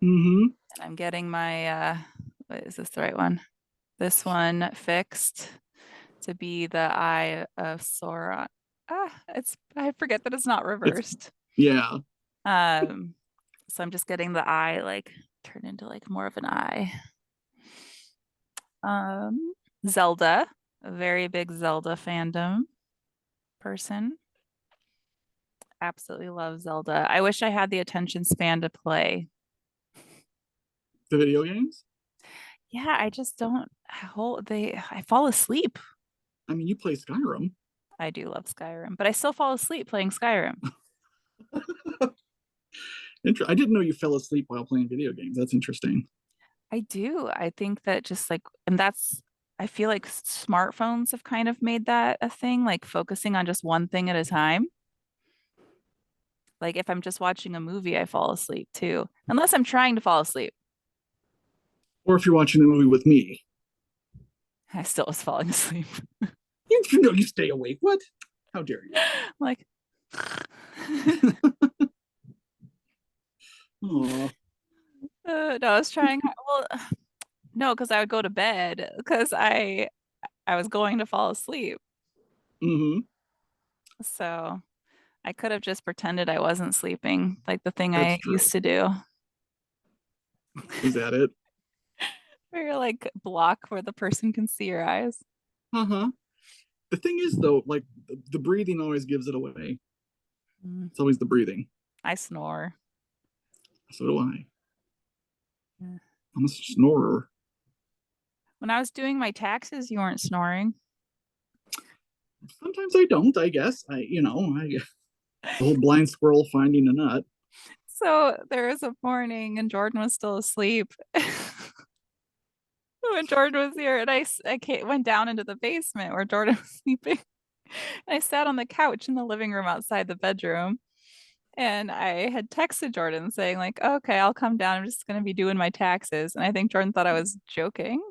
Mm-hmm. And I'm getting my what is this the right one? This one fixed to be the Eye of Sauron. It's I forget that it's not It's reversed. yeah. Um, so I'm just getting the eye like turned into like more of an eye. Zelda, a very big Zelda fandom person. Absolutely love Zelda. I wish I had the attention span to play. The video games. Yeah, I just don't hold I fall asleep. I mean, you play Skyrim. I do love Skyrim, but I still fall asleep playing Skyrim. I didn't know you fell asleep while playing video games. That's interesting. I do. I think that just like, and that's, I feel like smartphones have kind of made that a thing, like focusing on just one thing at a time. Like if I'm just watching a movie, I fall asleep too, unless I'm trying to fall asleep. Or if you're watching the movie with me, I still was falling asleep. you know you stay awake. What? How dare you? Like, Oh. no, I was trying. Well, no, because I would go to bed because I was going to fall asleep. Mm-hmm. So I could have just pretended I wasn't sleeping, like the thing That's I true. used to do. Is that it? Where you're like block where the person can see your eyes. Uh-huh. The thing is though, like the breathing always gives it away. Mm, It's always the breathing. I snore. So do I. Yeah. I'm a snorer. When I was doing my taxes, you weren't snoring. Sometimes I don't, I guess. I the whole blind squirrel finding a nut. So there was a morning and Jordan was still asleep when Jordan was here, and went down into the basement where Jordan was sleeping. And I sat on the couch in the living room outside the bedroom. And I had texted Jordan saying, like, okay, I'll come down. I'm just going to be doing my taxes. And I think Jordan thought I was joking.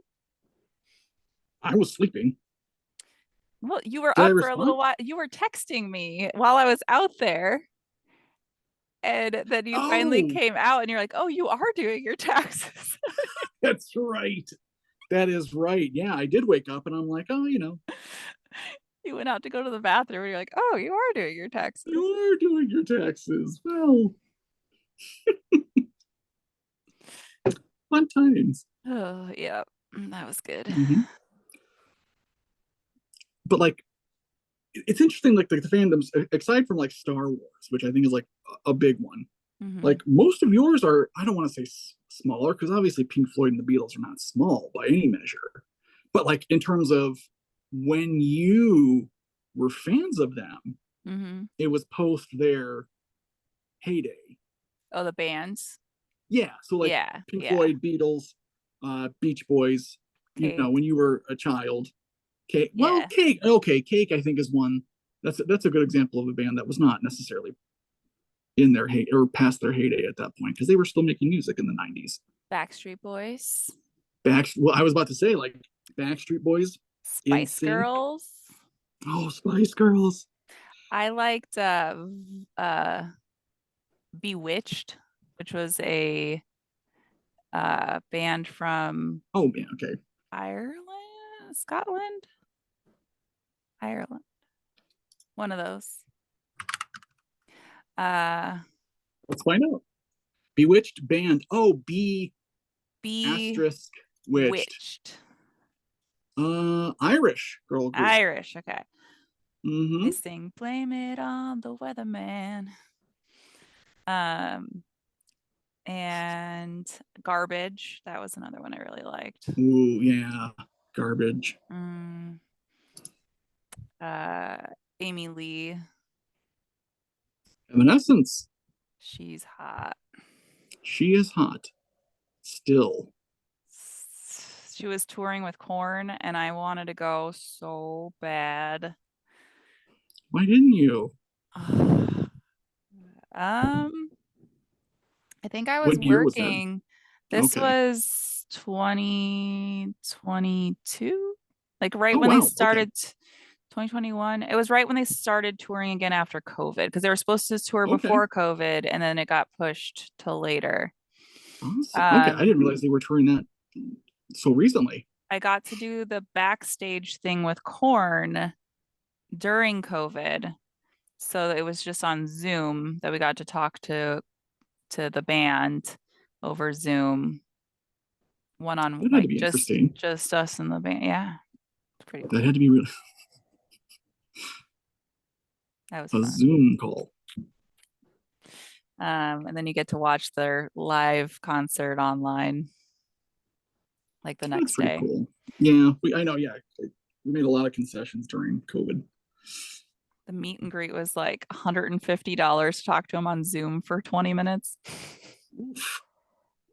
I was sleeping. Well, you were Did I up for a respond? little while. You were texting me while I was out there. And then you finally Oh, came out and you're like, oh, you are doing your taxes. that's right. That is right. Yeah, I did wake up and I'm like, oh, You went out to go to the bathroom and you're like, oh, you are doing your you taxes. are doing your taxes. Well, fun times. Oh, yeah, that was good. Hmm. But like, it's interesting, like the fandoms, aside from like Star Wars, which I think is like a big one. Hmm. Like most of yours are, I don't want to say smaller, because obviously Pink Floyd and the Beatles are not small by any measure. But like in terms of when you were fans of them, Hmm. it was post their heyday. Oh, the bands. Yeah. So like Yeah, Pink yeah. Floyd, Beatles, Beach Boys, Cake. when you were a child. Cake. Well, Yeah. Cake. Okay, Cake I think is one. That's a good example of a band that was not necessarily in their hate or past their heyday at that point because they were still making music in the 90s. Backstreet Boys, Well, I was about to say like Backstreet Boys, In Spice Sync. Girls. Oh, Spice Girls. I liked uh Bewitched, which was a band from Oh man, okay. Ireland, Scotland, Ireland, one of those. Uh, Let's find out. Bewitched band. Oh, B asterisk witched. Bewitched, Irish girl group. Irish. Okay, they Mm-hmm. sing "Blame It on the Weatherman." Um, and Garbage. That was another one I really liked. Ooh, yeah. Garbage. Mm, uh, Amy Lee. Evanescence. She's hot. She is hot. Still. She was touring with Corn, and I wanted to go so bad. Why didn't you? Um, I think I was What year was that? working. This Okay. was 2022, like right Oh when they wow. Okay. started 2021. It was right when they started touring again after COVID because they were supposed to tour Okay. before COVID and then it got pushed till later. Awesome. Okay. I Um, didn't realize they were touring that so recently. I got to do the backstage thing with Corn during COVID. So it was just on Zoom that we got to talk to the band over Zoom, one on That had to like be just interesting. just us and the band. Yeah, it's pretty That cool. had to be really That was a fun. Zoom call. And then you get to watch their live concert online like the That's next pretty day. cool. Yeah, I know. Yeah, we made a lot of concessions during COVID. The meet and greet was like $150 to talk to him on Zoom for 20 minutes.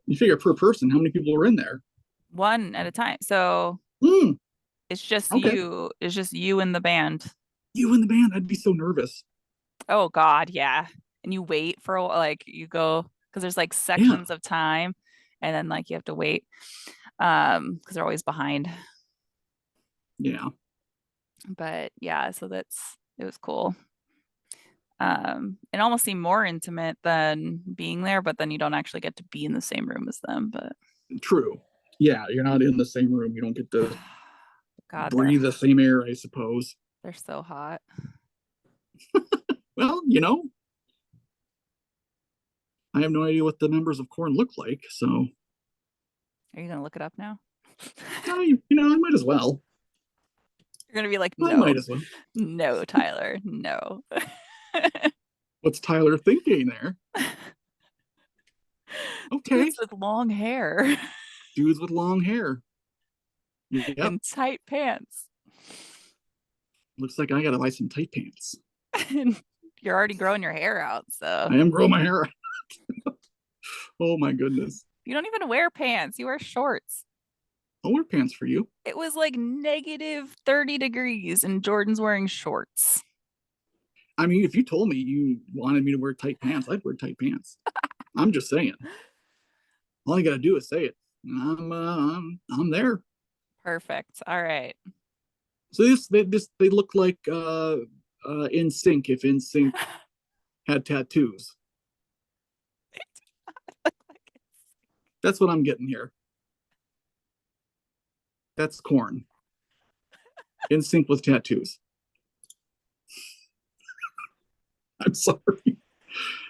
You figure per person, how many people are in there? One at a time. So Hmm. Okay. it's just you and the band. You in the band, I'd be so nervous. Oh God, yeah. And you wait for like you go because there's like Yeah. sections of time and then like you have to wait because they're always behind. Yeah. But yeah, so that's it was cool. It almost seemed more intimate than being there, but then you don't actually get to be in the same room as them. But True. Yeah, you're not in the same room. You don't get to God, breathe the same air, I suppose. they're so hot. Well, I have no idea what the members of Corn look like, so Are you gonna look it up now? I might as well. You're gonna be like, I might no, as well. no, Tyler, no. What's Tyler thinking there? Okay. Dudes with long hair Dudes with long hair. Yep. and tight pants. Looks like I gotta buy some tight pants. And you're already growing your hair out, so I am growing my hair. Oh my goodness. you don't even wear pants. You wear shorts. I'll wear pants for you. It was like negative 30 degrees and Jordan's wearing shorts. I mean, if you told me you wanted me to wear tight pants, I'd wear tight pants. I'm just saying. All you gotta do is say it. I'm there. Perfect. All right. So they look like In Sync if In Sync had tattoos. That's what I'm getting here. That's Corn. In Sync with tattoos. I'm sorry.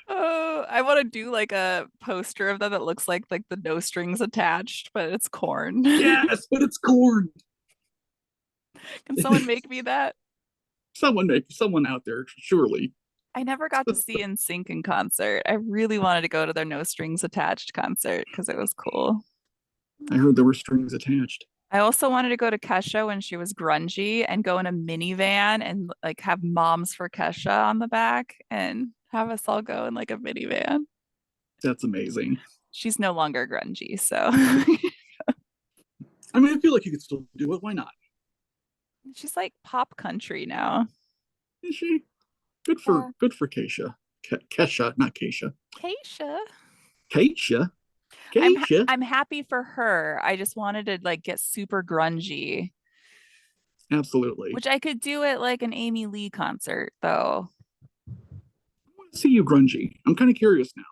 Oh, I want to do like a poster of them that looks like the no strings attached, but it's corn. Yes, but it's Corn. Can someone make me that? Someone out there, surely. I never got to see NSYNC in concert. I really wanted to go to their no strings attached concert because it was cool. I heard there were strings attached. I also wanted to go to Kesha when she was grungy and go in a minivan and like have Moms for Kesha on the back and have us all go in like a minivan. That's amazing. She's no longer grungy, so I mean, I feel like you could still do it. Why not? she's like pop country now. Is she? Good for Yeah. good for Keisha. Kesha, not Keisha. Keisha. Keisha. I'm Keisha. I'm happy for her. I just wanted to like get super grungy, Absolutely. which I could do at like an Amy Lee concert though. I want to see you grungy. I'm kind of curious now.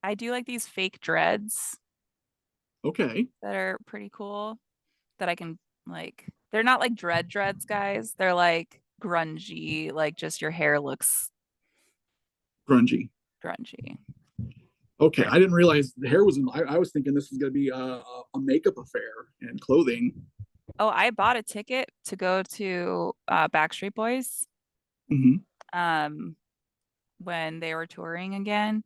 I do like these fake dreads Okay. that are pretty cool that I can like they're not like dreads, guys. They're like grungy, like just your hair looks Grungy. grungy. Okay. I didn't realize the hair was in. I was thinking this was going to be a makeup affair and clothing. Oh, I bought a ticket to go to Backstreet Boys Hmm. um when they were touring again.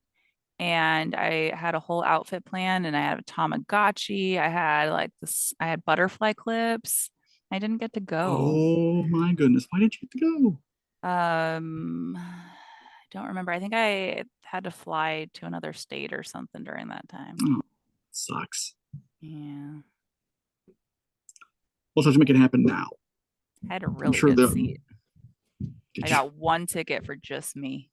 And I had a whole outfit planned and I had a Tamagotchi. I had like this, I had butterfly clips. I didn't get to go. Oh my goodness. Why did you have to go? I don't remember. I think I had to fly to another state or something during that time. Oh, sucks. Yeah. We'll have to make it happen now. I had a I'm really sure good the seat. I did you got one ticket for just me.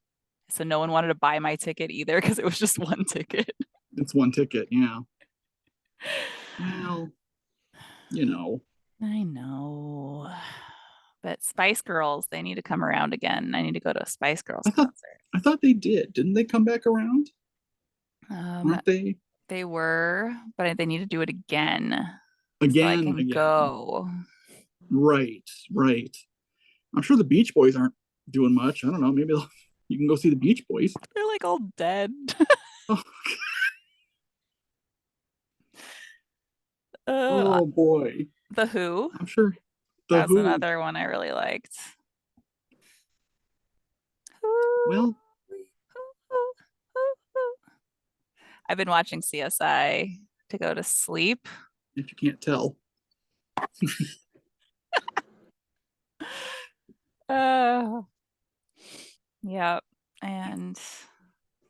So no one wanted to buy my ticket either because it was just one ticket. it's one ticket, yeah. Well, you know. I know. But Spice Girls, they need to come around again. I need to go to a Spice Girls I thought concert. I thought they did. Didn't they come back around? Um, Aren't they? they were, but they need to do it again so I Again, can again. go. Right, right. I'm sure the Beach Boys aren't doing much. I don't know. Maybe you can go see the Beach Boys. They're like all dead. Oh, uh, oh boy. the Who, I'm sure the that was Who. another one I really liked. Well, I've been watching CSI to go to sleep. if you can't tell. Uh, yeah. And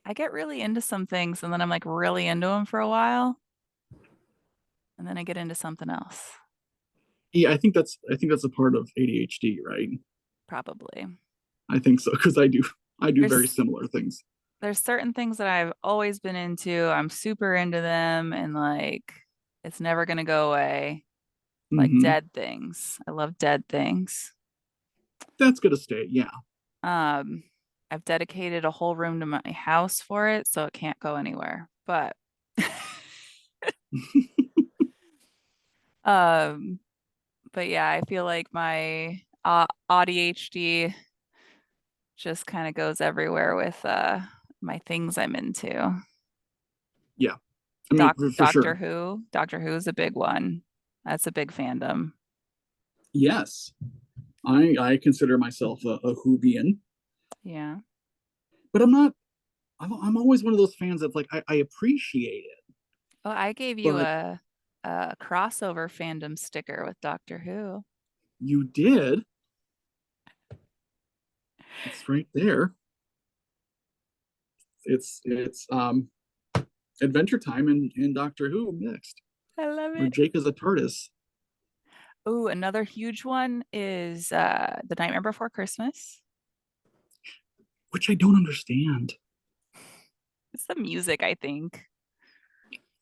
I get really into some things and then I'm like really into them for a while and then I get into something else, Yeah, I think that's a part of ADHD, right? probably. I think so because I do very There's similar things. there's certain things that I've always been into. I'm super into them and like it's never gonna go away. Like Hmm. dead things. I love dead things. That's gonna stay. Yeah. Um, I've dedicated a whole room to my house for it, so it can't go anywhere. But um, but yeah, I feel like my ADHD just kind of goes everywhere with my things I'm into. Yeah. I mean, for Doctor sure. Who. Doctor Who is a big one. That's a big fandom. Yes. I consider myself a Whovian, Yeah. but I'm not. I'm always one of those fans that like I appreciate it, Oh, I gave you but a crossover fandom sticker with Doctor Who. you did. It's right there. It's Adventure Time in Doctor Who next, I love where it. Jake is a TARDIS, Oh, another huge one is The Nightmare Before Christmas. which I don't understand. It's the music, I think.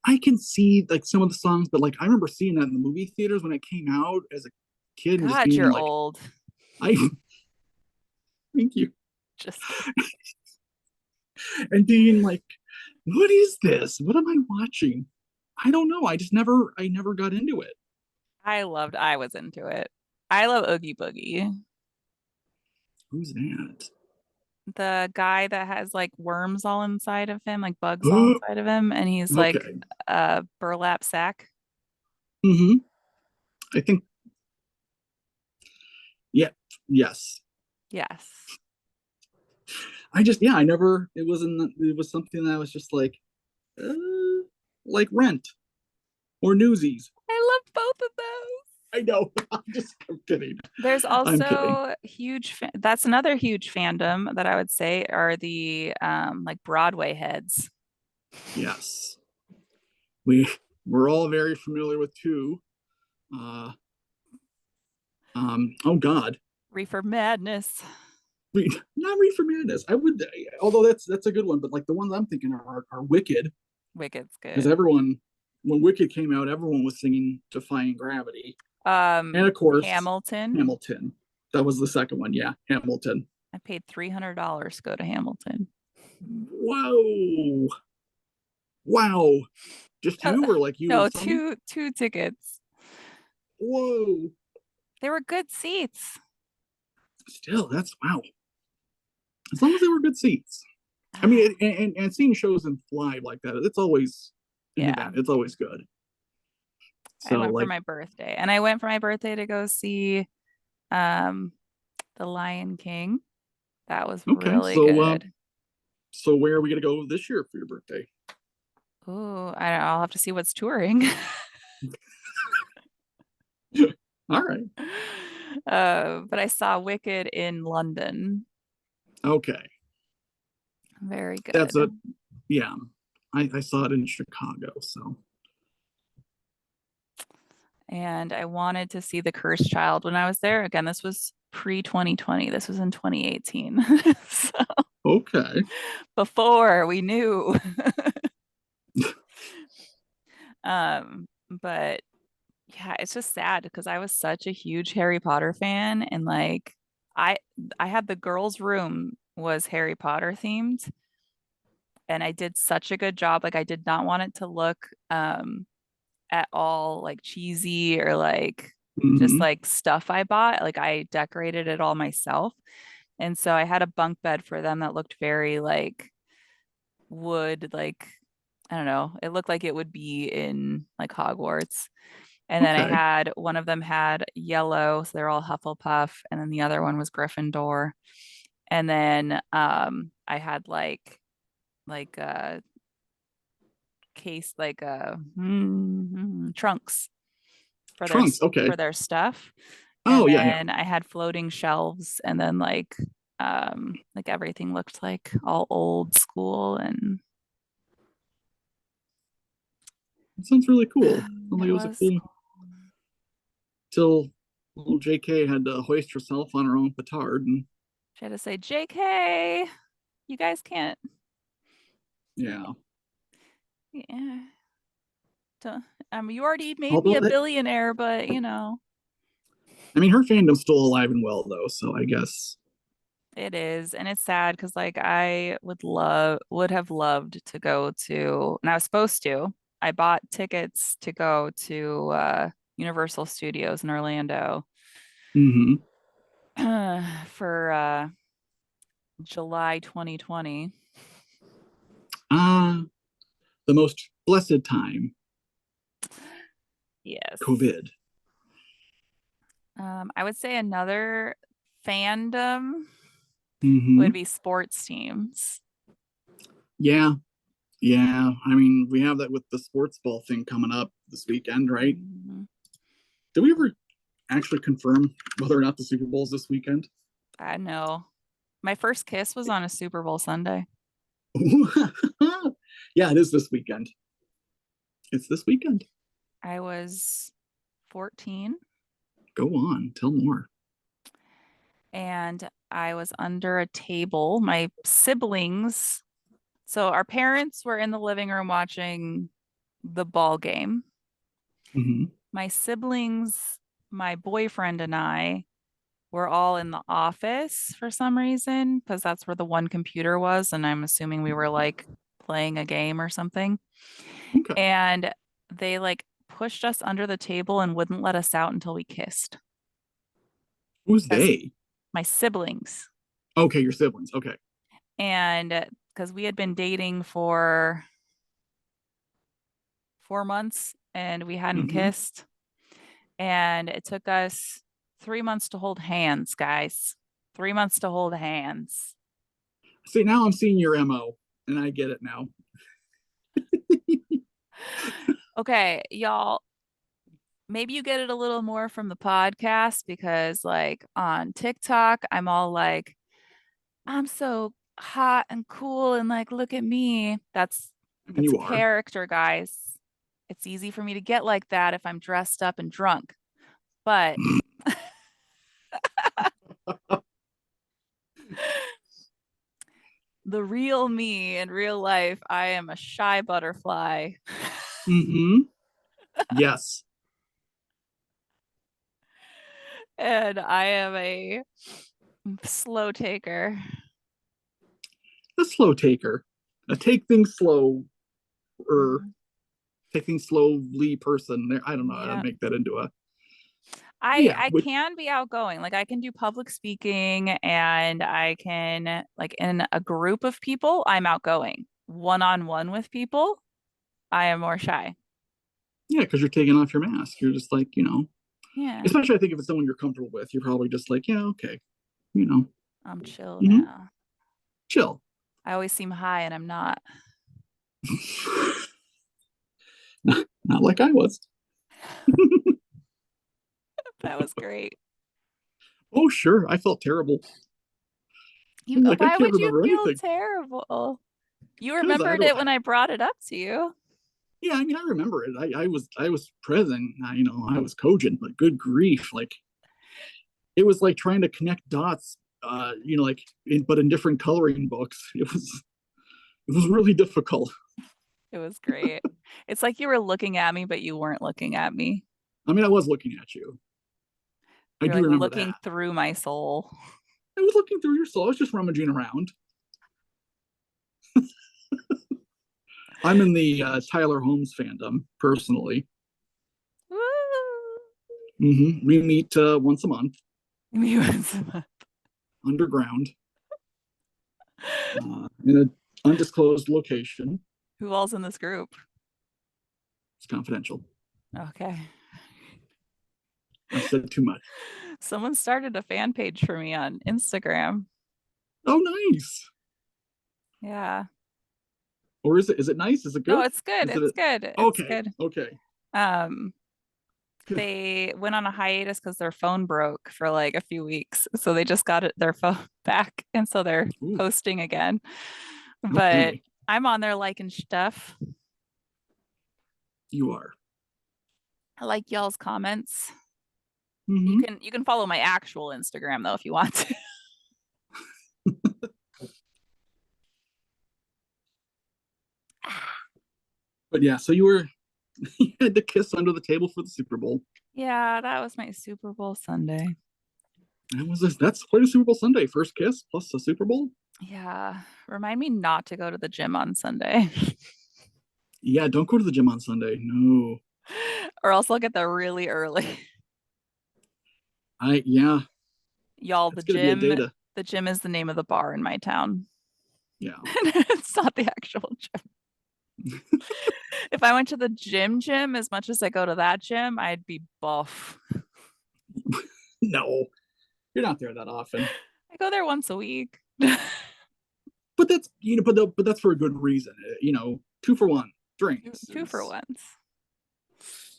I can see like some of the songs, but like I remember seeing that in the movie theaters when it came out as a kid and just God, being you're like, old. I thank you, Just kidding. and being like, what is this? What am I watching? I don't know. I never got into it. I was into it. I love Oogie Boogie. Who's that? The guy that has like worms all inside of him, like bugs all inside of him, and he's like Okay. a burlap sack. Mm-hmm. I think, yeah, yes. Yes. Yeah, it was something that I was just uh, like Rent or Newsies. I love both of those. I know. I'm kidding. There's I'm kidding. also that's another huge fandom that I would say are the like Broadway heads. Yes. We, we're all very familiar with two. Uh, oh God. Reefer Madness. Not Reefer Madness. I would, although that's a good one, but like the ones I'm thinking are Wicked, Wicked's because good. everyone when Wicked came out, everyone was singing Defying Gravity, and Um, of course Hamilton. Hamilton. That was the second one. Yeah, Hamilton. I paid $300 to go to Hamilton. Whoa, wow. Just Uh, you, or like you and no, somebody? two tickets. Whoa. They were good seats. Still, that's wow. As long as they were good seats. I mean, and seeing shows in live like that, it's always an Yeah. event. It's always good. I So went for like, my birthday and I went for my birthday to go see um The Lion King. That was okay, really good. so where are we gonna go this year for your birthday? Ooh, I'll have to see what's touring. All right. But I saw Wicked in London. Okay. Very That's a good. yeah. I saw it in Chicago, so And I wanted to see The Cursed Child when I was there. Again, this was pre 2020. This was in 2018. So okay. before we knew. But yeah, it's just sad because I was such a huge Harry Potter fan and like I I had the girls' room was Harry Potter themed and I did such a good job. Like I did not want it to look at all like cheesy or like just Mm-hmm. like stuff I bought. Like I decorated it all myself. And so I had a bunk bed for them that looked very like wood, like I don't know, it looked like it would be in like Hogwarts. And then I Okay. had one of them had yellow, so they're all Hufflepuff, and then the other one was Gryffindor. And then I had like a case like trunks for Trunks. for Okay. their stuff. And Oh yeah, yeah. then I had floating shelves and then like everything looked like all old school and That sounds really cool. Sounds like it it was a was cool cool. till little JK had to hoist herself on her own petard, and She had to say, JK, you guys can't. yeah. Yeah. Don't- you already made me Although a that, billionaire, but you know, I mean, her fandom's still alive and well though, so I guess. it is. And it's sad because like I would have loved to go to, and I was supposed to. I bought tickets to go to Universal Studios in Orlando Mm-hmm. for July 2020. Ah, the most blessed time, Yes. COVID. I would say another fandom would Mm-hmm. be sports teams. Yeah, yeah. I mean, we have that with the sports ball thing coming up this weekend, right? Mhm. Did we ever actually confirm whether or not the Super Bowl is this weekend? I know. My first kiss was on a Super Bowl Sunday. Yeah, it is this weekend. It's this weekend. I was 14 Go on, tell more. and I was under a table. My siblings, so our parents were in the living room watching the ball game. Mm-hmm. My siblings, my boyfriend, and I were all in the office for some reason because that's where the one computer was. And I'm assuming we were like playing a game or something. Okay. And they like pushed us under the table and wouldn't let us out until we kissed. Who's As they? my siblings. Okay, your siblings. Okay. And because we had been dating for 4 months and we hadn't Mm-hmm. kissed. And it took us 3 months to hold hands, guys. 3 months to hold hands. See, now I'm seeing your MO, and I get it now. Okay, y'all, maybe you get it a little more from the podcast because, like, on TikTok, I'm all like, I'm so hot and cool and like, look at me. And That's a you are. character, guys. It's easy for me to get like that if I'm dressed up and drunk. But the real me in real life, I am a shy butterfly. Mm-hmm. Yes. And I am a slow taker. A slow taker. A take things slow or Mhm. take things slowly person. I don't know how to Yeah. make that into a I yeah, I which can be outgoing. Like I can do public speaking and I can like in a group of people, I'm outgoing. One-on-one with people, I am more shy. yeah, because you're taking off your mask. You're just like, Yeah, especially I think if it's someone you're comfortable with, you're probably just like, yeah, okay, you know, I'm chill mm-hmm, now. chill. I always seem high and I'm not. Not like I was. That was great. Oh, sure. I felt terrible. You, I'm like, I why can't would you remember feel anything terrible? You because I remembered don't. it when I brought it up to you. Yeah, I mean, I remember it. I was present. I was cogent, but good grief, like it was like trying to connect dots. Like but in different coloring books. It was really difficult. It was great. It's like you were looking at me, but you weren't looking at me. I mean, I was looking at you. I You're do like remember looking that. through my soul. I was looking through your soul. I was just rummaging around. I'm in the Tyler Holmes fandom personally. Woo! We meet once a month Me once a month. underground in an undisclosed location. Who all's in this group? It's confidential. Okay. I've said too much. Someone started a fan page for me on Instagram. Oh, nice. Yeah. Or is it nice? Is it No, good? it's good. Is it It's a, good. It's okay? good. Okay. Um, they went on a hiatus because their phone broke for like a few weeks. So they just got their phone back. And so they're Ooh, posting again. But okay. I'm on there liking stuff. You are. I like y'all's comments. You Mm-hmm. can you can follow my actual Instagram though if you want to. But yeah, so you had to kiss under the table for the Super Bowl. Yeah, that was my Super Bowl Sunday. That's quite a Super Bowl Sunday. First kiss plus a Super Bowl. Yeah. Remind me not to go to the gym on Sunday. Yeah, don't go to the gym on Sunday. No. Or else I'll get there really early. Yeah, Y'all, that's gonna be a day to the gym is the name of the bar in my town. yeah. It's not the actual gym. If I went to the gym as much as I go to that gym, I'd be buff. No, you're not there that often. I go there once a week. But that's but that's for a good reason. 2 for 1 drinks Two for is once.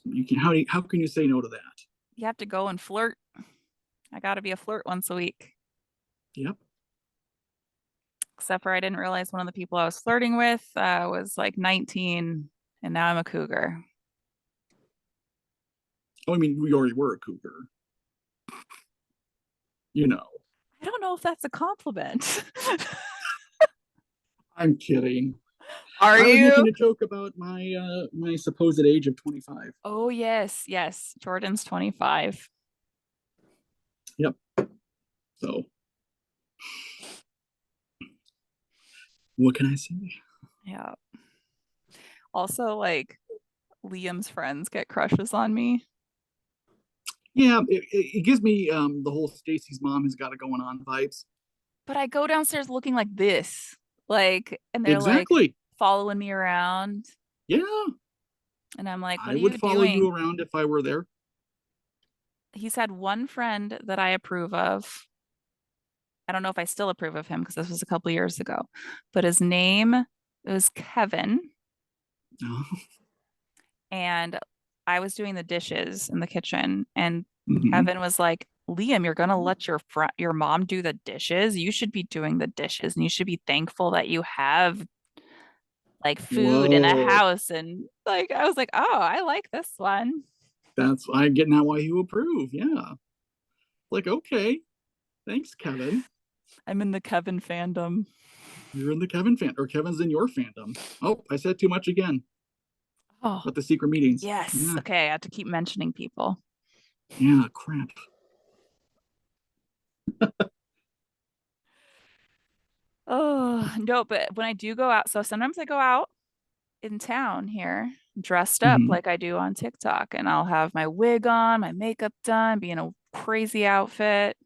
you can how can you say no to that? You have to go and flirt. I got to be a flirt once a week. Yep. Except for I didn't realize one of the people I was flirting with was like 19 and now I'm a cougar. Oh, I mean, we already were a cougar. You know. I don't know if that's a compliment. I'm kidding. Are I was you? making a joke about my supposed age of 25. Oh, yes. Yes. Jordan's 25. Yep. So what can I say? Yeah. Also, like Liam's friends get crushes on me, Yeah, it gives me the whole Stacy's mom has got it going on vibes. but I go downstairs looking like this. Like, and they're like Exactly. following me around. Yeah, And I'm like, what I are would you follow you doing? around if I were there. He's had one friend that I approve of. I don't know if I still approve of him because this was a couple years ago, but his name was Kevin. Oh, And I was doing the dishes in the kitchen, and mhm. Kevin was like, "Liam, you're gonna let your mom do the dishes? You should be doing the dishes, and you should be thankful that you have like food in a Whoa, house." And like, I was like, "Oh, I like this one." that's I get now why you approve. Yeah, like okay, thanks, Kevin. I'm in the Kevin fandom. You're in the Kevin fan, or Kevin's in your fandom. Oh, I said too much again Oh, about the secret meetings. yes. Yeah, Okay, I have to keep mentioning people. yeah, crap. Oh, no, but when I do go out, so sometimes I go out in town here dressed up Hmm. like I do on TikTok, and I'll have my wig on, my makeup done, be in a crazy outfit.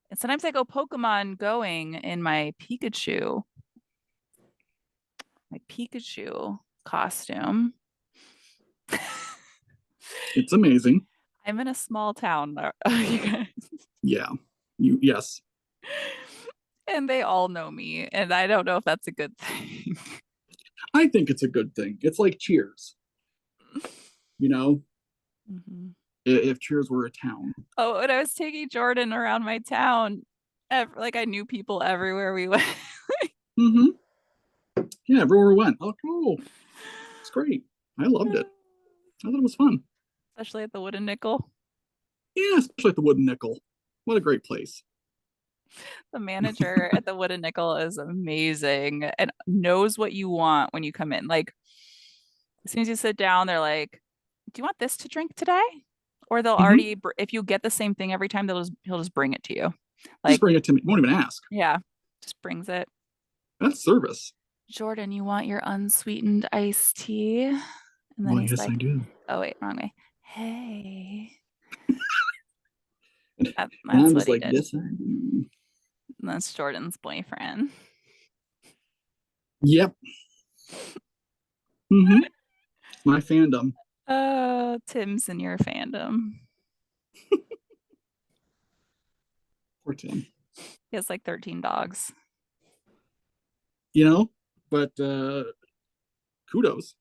And sometimes I go Pokemon going in my Pikachu costume. It's amazing. I'm in a small town, Yeah, yes. and they all know me, and I don't know if that's a good thing. I think it's a good thing. It's like Cheers, you know, Mhm. if Cheers were a town. Oh, and I was taking Jordan around my town, like I knew people everywhere we went. Hmm. Yeah, everywhere we went. Oh, cool. It's great. I loved it. I thought it was fun. Especially at the Wooden Nickel. Yeah, especially at the Wooden Nickel. What a great place. The manager at the Wooden Nickel is amazing and knows what you want when you come in. Like, as soon as you sit down, they're like, "Do you want this to drink today?" Or they'll Hmm. already, if you get the same thing every time, he'll just bring it to you. Just Like, bring it to me. Won't even ask. yeah, just brings it. That's service. Jordan, you want your unsweetened iced tea? And then Well, he's yes, I like, do. oh, wait, wrong way. Hey. And That's I'm what just he like, did. yes, I do. And that's Jordan's boyfriend. Yep. Hmm. My fandom. Oh, Tim's in your fandom. Poor Tim. He has like 13 dogs. You know, but kudos.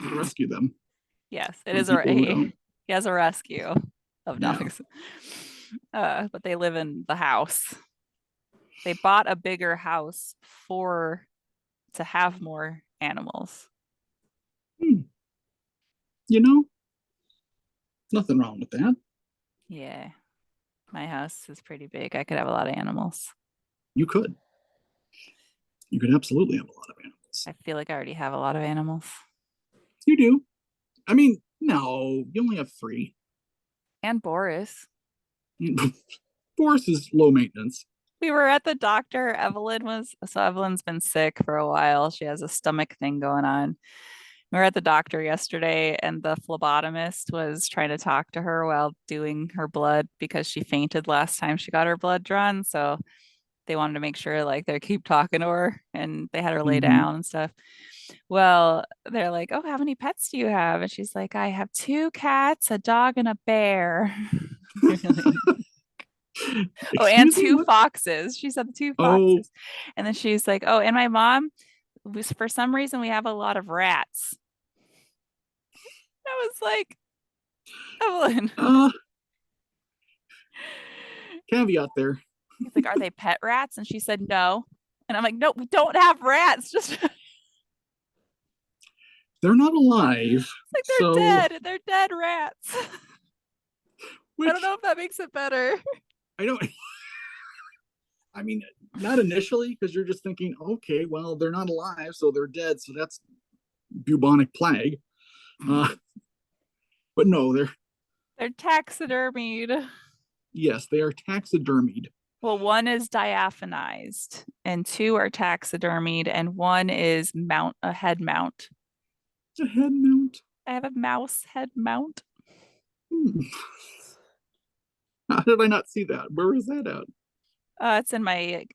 Way to rescue them Yes, it from is people who don't. he has a rescue of Yeah. dogs. But they live in the house. They bought a bigger house for to have more animals. Hmm. You know, nothing wrong with that. Yeah, my house is pretty big. I could have a lot of animals. You could. You could absolutely have a lot of animals. I feel like I already have a lot of animals. You do. I mean, no, you only have three. And Boris. Forest is low maintenance. We were at the doctor. Evelyn's been sick for a while. She has a stomach thing going on. We were at the doctor yesterday, and the phlebotomist was trying to talk to her while doing her blood because she fainted last time she got her blood drawn. So they wanted to make sure like they keep talking to her, and they had her lay Hmm. down and stuff. Well, they're like, "Oh, how many pets do you have?" And she's like, "I have two cats, a dog, and a bear." Really? Oh, and Excuse me, two what? foxes. She said two Oh, foxes. And then she's like, "Oh, and my mom was for some reason we have a lot of rats." I was like, Evelyn. uh, caveat there. He's like, "Are they pet rats?" And she said, "No." And I'm like, "No, we don't have rats. Just it's They're not alive. like they're So, dead. They're dead rats." I don't which know if that makes it better. I don't, I mean, not initially, because you're just thinking, okay, well, they're not alive, so they're dead. So that's bubonic plague. Uh, but no, They're taxidermied. yes, they are taxidermied. Well, one is diaphanized, and two are taxidermied, and one is a head mount. It's a head mount. I have a mouse head mount. Hmm. How did I not see that? Where is that at? It's in my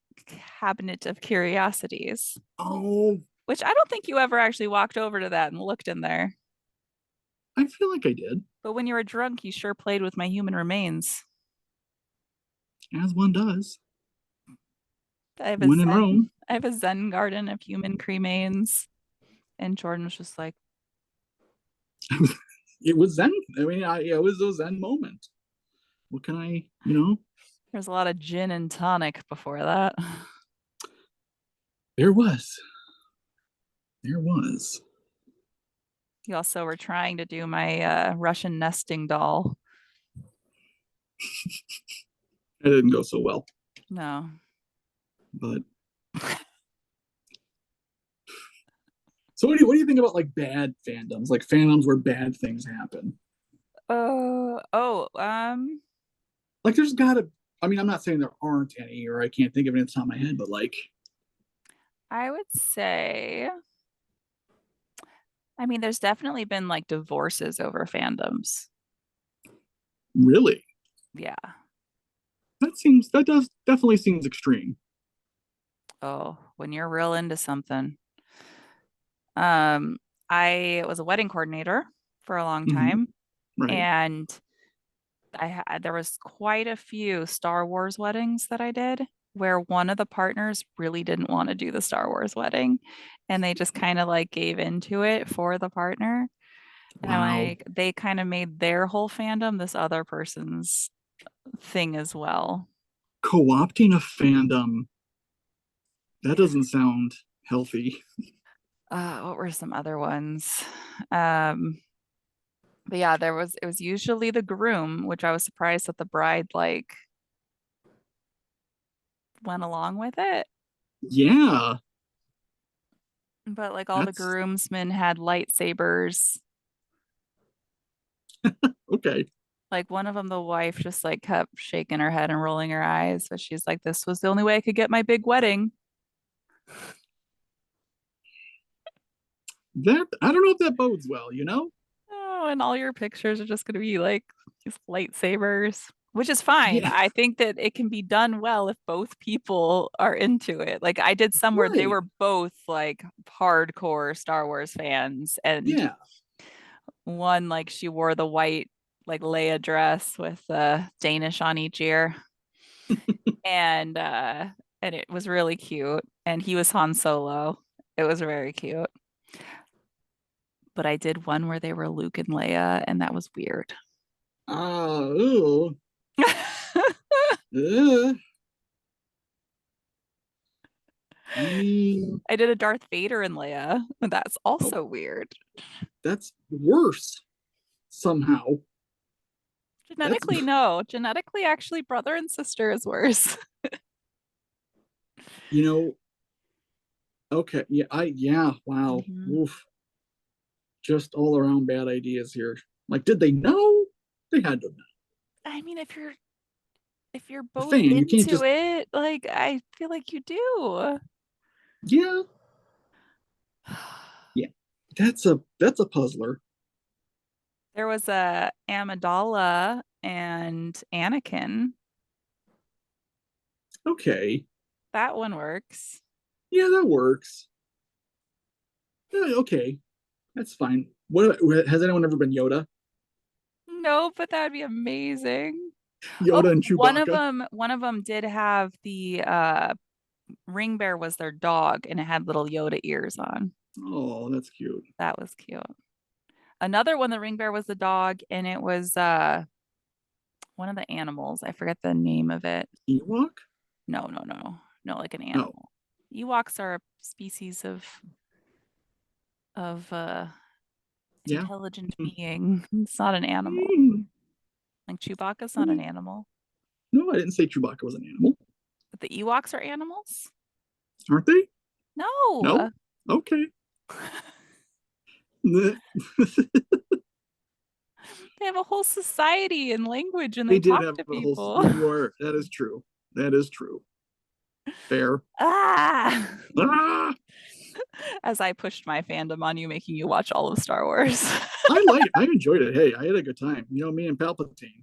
cabinet of curiosities, Oh, which I don't think you ever actually walked over to that and looked in there. I feel like I did, But when you were drunk, you sure played with my human remains. as one does I have a when in Zen, Rome. I have a Zen garden of human cremains. And Jordan was just like, It was Zen. I mean, it was a Zen moment. What can I, there's a lot of gin and tonic before that. there was. There was. You also were trying to do my Russian nesting doll. It didn't go so well, No. but So what do you think about like bad fandoms, like fandoms where bad things happen? Oh, Like there's gotta, I mean, I'm not saying there aren't any, or I can't think of it off the top of my head, but like, I would say, I mean, there's definitely been like divorces over fandoms. really, Yeah. that does definitely seems extreme. Oh, when you're real into something. Um, I was a wedding coordinator for a long Hmm. time, Right. and I had there was quite a few Star Wars weddings that I did where one of the partners really didn't want to do the Star Wars wedding, and they just kind of like gave into it for the partner. And I'm Wow. like, they kind of made their whole fandom this other person's thing as well. Co-opting a fandom, that doesn't sound healthy. What were some other ones? Um, but yeah, it was usually the groom, which I was surprised that the bride like went along with it. Yeah, But like all the that's groomsmen had lightsabers. okay. Like one of them, the wife just like kept shaking her head and rolling her eyes, but she's like, "This was the only way I could get my big wedding." That I don't know if that bodes well, you know? Oh, and all your pictures are just going to be like these lightsabers, which is fine. Yeah, I think that it can be done well if both people are into it. Like I did some where they right. were both like hardcore Star Wars fans, and Yeah. one like she wore the white like Leia dress with Danish on each ear, and it was really cute. And he was Han Solo. It was very cute. But I did one where they were Luke and Leia, and that was weird. Ooh, uh, I mean, I did a Darth Vader and Leia, and that's oh, also weird. that's worse somehow. That's Genetically, no. Genetically, actually, brother and sister is worse. you know, okay, yeah, wow. Hmm. Oof. Just all around bad ideas here. Like, did they know? They had to know. I mean, if you're A both fan, you can't into just it, like I feel like you do. yeah, yeah. That's a puzzler. There was a Amidala and Anakin. Okay. That one works. Yeah, that works. Yeah, okay. That's fine. What has anyone ever been Yoda? No, but that would be amazing. Oh, Yoda and Chewbacca. one of them did have the ring bear was their dog and it had little Yoda ears on. Oh, that's cute. That was cute. Another one, the ring bear was the dog and it was one of the animals. I forget the name of it. Ewok? No, no, no. No, like an No. animal. Ewoks are a species of Yeah. intelligent being. It's not an animal. Mm. Like Chewbacca's I not an mean, animal. no, I didn't say Chewbacca was an animal. But the Ewoks are animals? Aren't they? No? No. Okay. They have a whole society and language and They they did talk have to a whole. people. You are. That is true. That is true. Fair. Ah! Ah, As I pushed my fandom on you, making you watch all of Star Wars I enjoyed it. Hey, I had a good time. You know, me and Palpatine.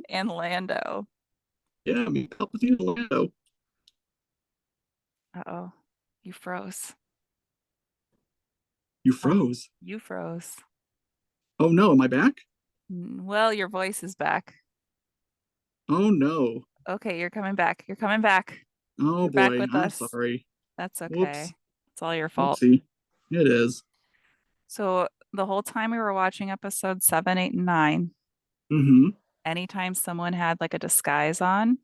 and Lando. Yeah, me, Palpatine and Lando. Uh-oh. You froze. You Oh, froze. you froze. Oh no, am I back? Well, your voice is back. Oh no. Okay, you're coming back. You're coming back. Oh You're back boy, with I'm us. sorry. That's Whoops. okay. It's all your fault. Whoopsie. It is. So the whole time we were watching episode 7, 8, and 9, Mm-hmm. anytime someone had like a disguise on,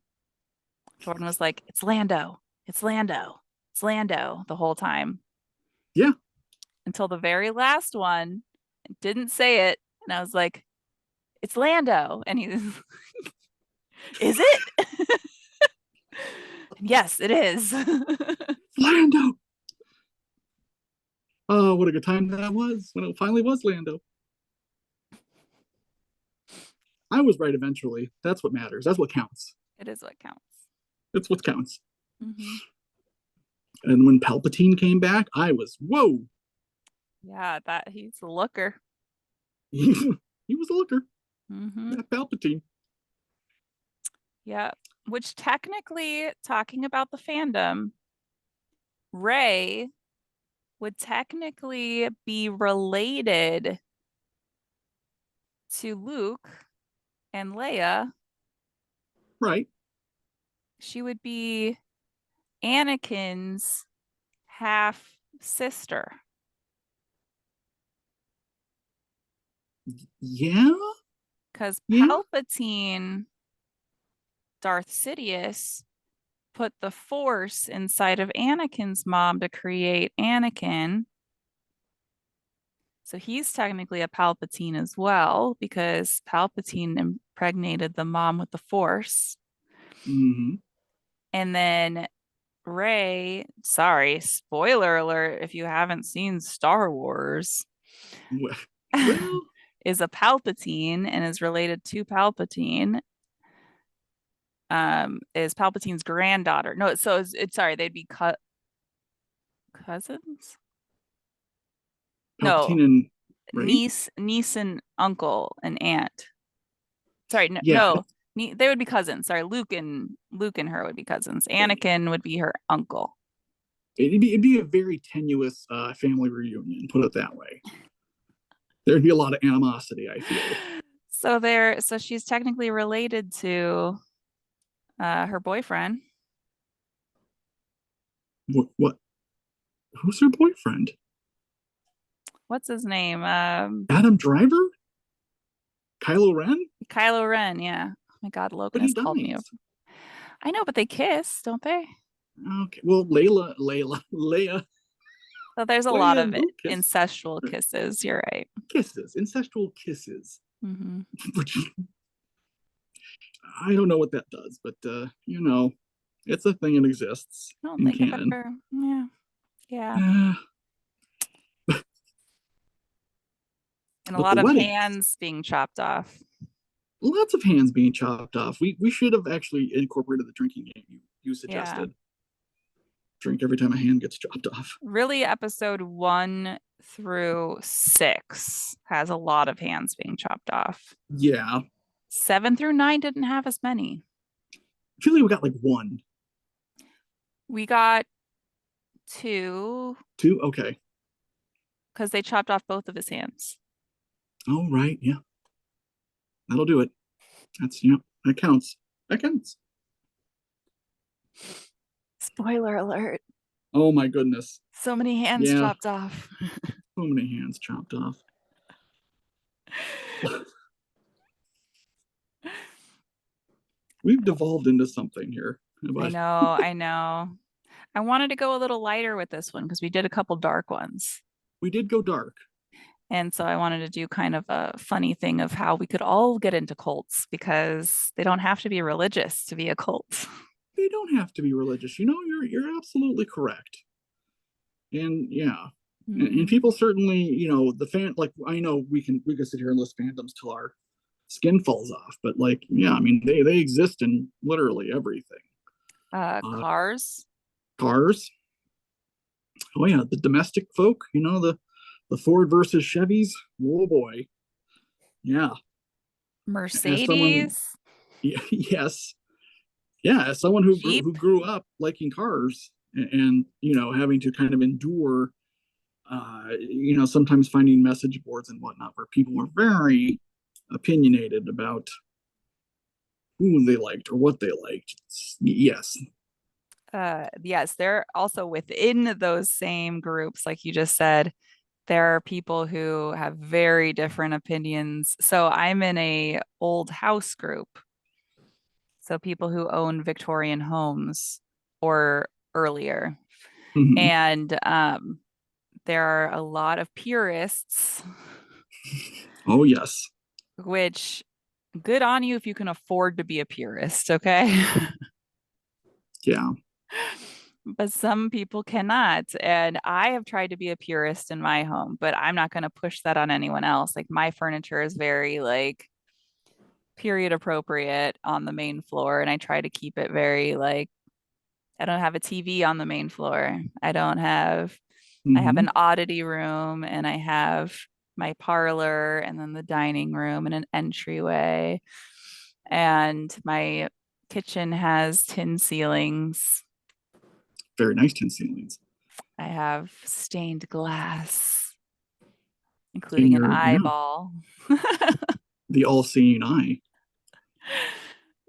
Jordan was like, "It's Lando. It's Lando. It's Lando," the whole time Yeah. until the very last one didn't say it. And I was like, "It's Lando." And he is it? And yes, it is. Lando. what a good time that was when it finally was Lando. I was right eventually. That's what matters. That's what counts. It is what counts. That's what counts. Hmm. And when Palpatine came back, I was whoa. Yeah, that he's a looker. He was a looker. Hmm. That Palpatine. Yeah. Which technically, talking about the fandom, Rey would technically be related to Luke and Leia. Right. She would be Anakin's half sister Yeah. because Yeah. Palpatine, Darth Sidious, put the Force inside of Anakin's mom to create Anakin. So he's technically a Palpatine as well because Palpatine impregnated the mom with the Force. Mm-hmm. And then Rey, sorry, spoiler alert if you haven't seen Star Wars, Well, is a Palpatine and is related to Palpatine. Is Palpatine's granddaughter. No, so it's sorry, they'd be cousins? No, Palpatine and Ray. niece and uncle and aunt. Sorry, no, Yeah, no, they would be cousins. Sorry, Luke and her would be cousins. Anakin would be her uncle. it'd be a very tenuous family reunion. Put it that way. There'd be a lot of animosity. I feel. So she's technically related to her boyfriend. What? What? Who's her boyfriend? What's his name? Adam Driver? Kylo Ren? Kylo Ren. Yeah. Oh my God, Logan But he has called me over. dies. I know, but they kiss, don't they? Okay. Well, So there's a lot Leia of and Luke incestual kisses. You're right. kisses, incestual kisses. Hmm. Which I don't know what that does, but it's a thing that exists I don't in think I've canon. ever. Yeah. Yeah. Uh, And a but the lot of weddings, hands being chopped off. lots of hands being chopped off. We should have actually incorporated the drinking game you Yeah. suggested. Drink every time a hand gets chopped off. Really, episode 1 through 6 has a lot of hands being chopped off. Yeah, 7 through 9 didn't have as many. I feel like we got like one, We got two two. Okay. because they chopped off both of his hands. Oh right, yeah, that'll do it. That's yeah, that counts. That counts. Spoiler alert. Oh my goodness. So many hands Yeah, chopped off. so many hands chopped off. We've devolved into something here, I but know, I know. I wanted to go a little lighter with this one because we did a couple dark ones. we did go dark. And so I wanted to do kind of a funny thing of how we could all get into cults because they don't have to be religious to be a cult. They don't have to be religious. You're absolutely correct. And yeah, and Hmm. people certainly, the fan. Like I know we can sit here and list fandoms till our skin falls off, but like yeah, I mean they exist in literally everything. Uh, Cars. Cars. Oh yeah, the domestic folk. The Ford versus Chevys. Oh boy, yeah. As someone, Mercedes. yes, yeah, as someone who grew, Jeep. who grew up liking cars and having to kind of endure sometimes finding message boards and whatnot where people were very opinionated about who they liked or what they liked. Yes. Yes, they're also within those same groups, like you just said. There are people who have very different opinions. So I'm in a old house group. So people who own Victorian homes or earlier. Mhm. And there are a lot of purists, Oh, yes. which good on you if you can afford to be a purist, okay? Yeah. but some people cannot. And I have tried to be a purist in my home, but I'm not going to push that on anyone else. Like my furniture is very like period appropriate on the main floor, and I try to keep it very like I don't have a TV on the main floor. I have an Hmm. oddity room and I have my parlor and then the dining room and an entryway. And my kitchen has tin ceilings. Very nice tin ceilings. I have stained glass, In including an your, yeah, eyeball the all-seeing eye.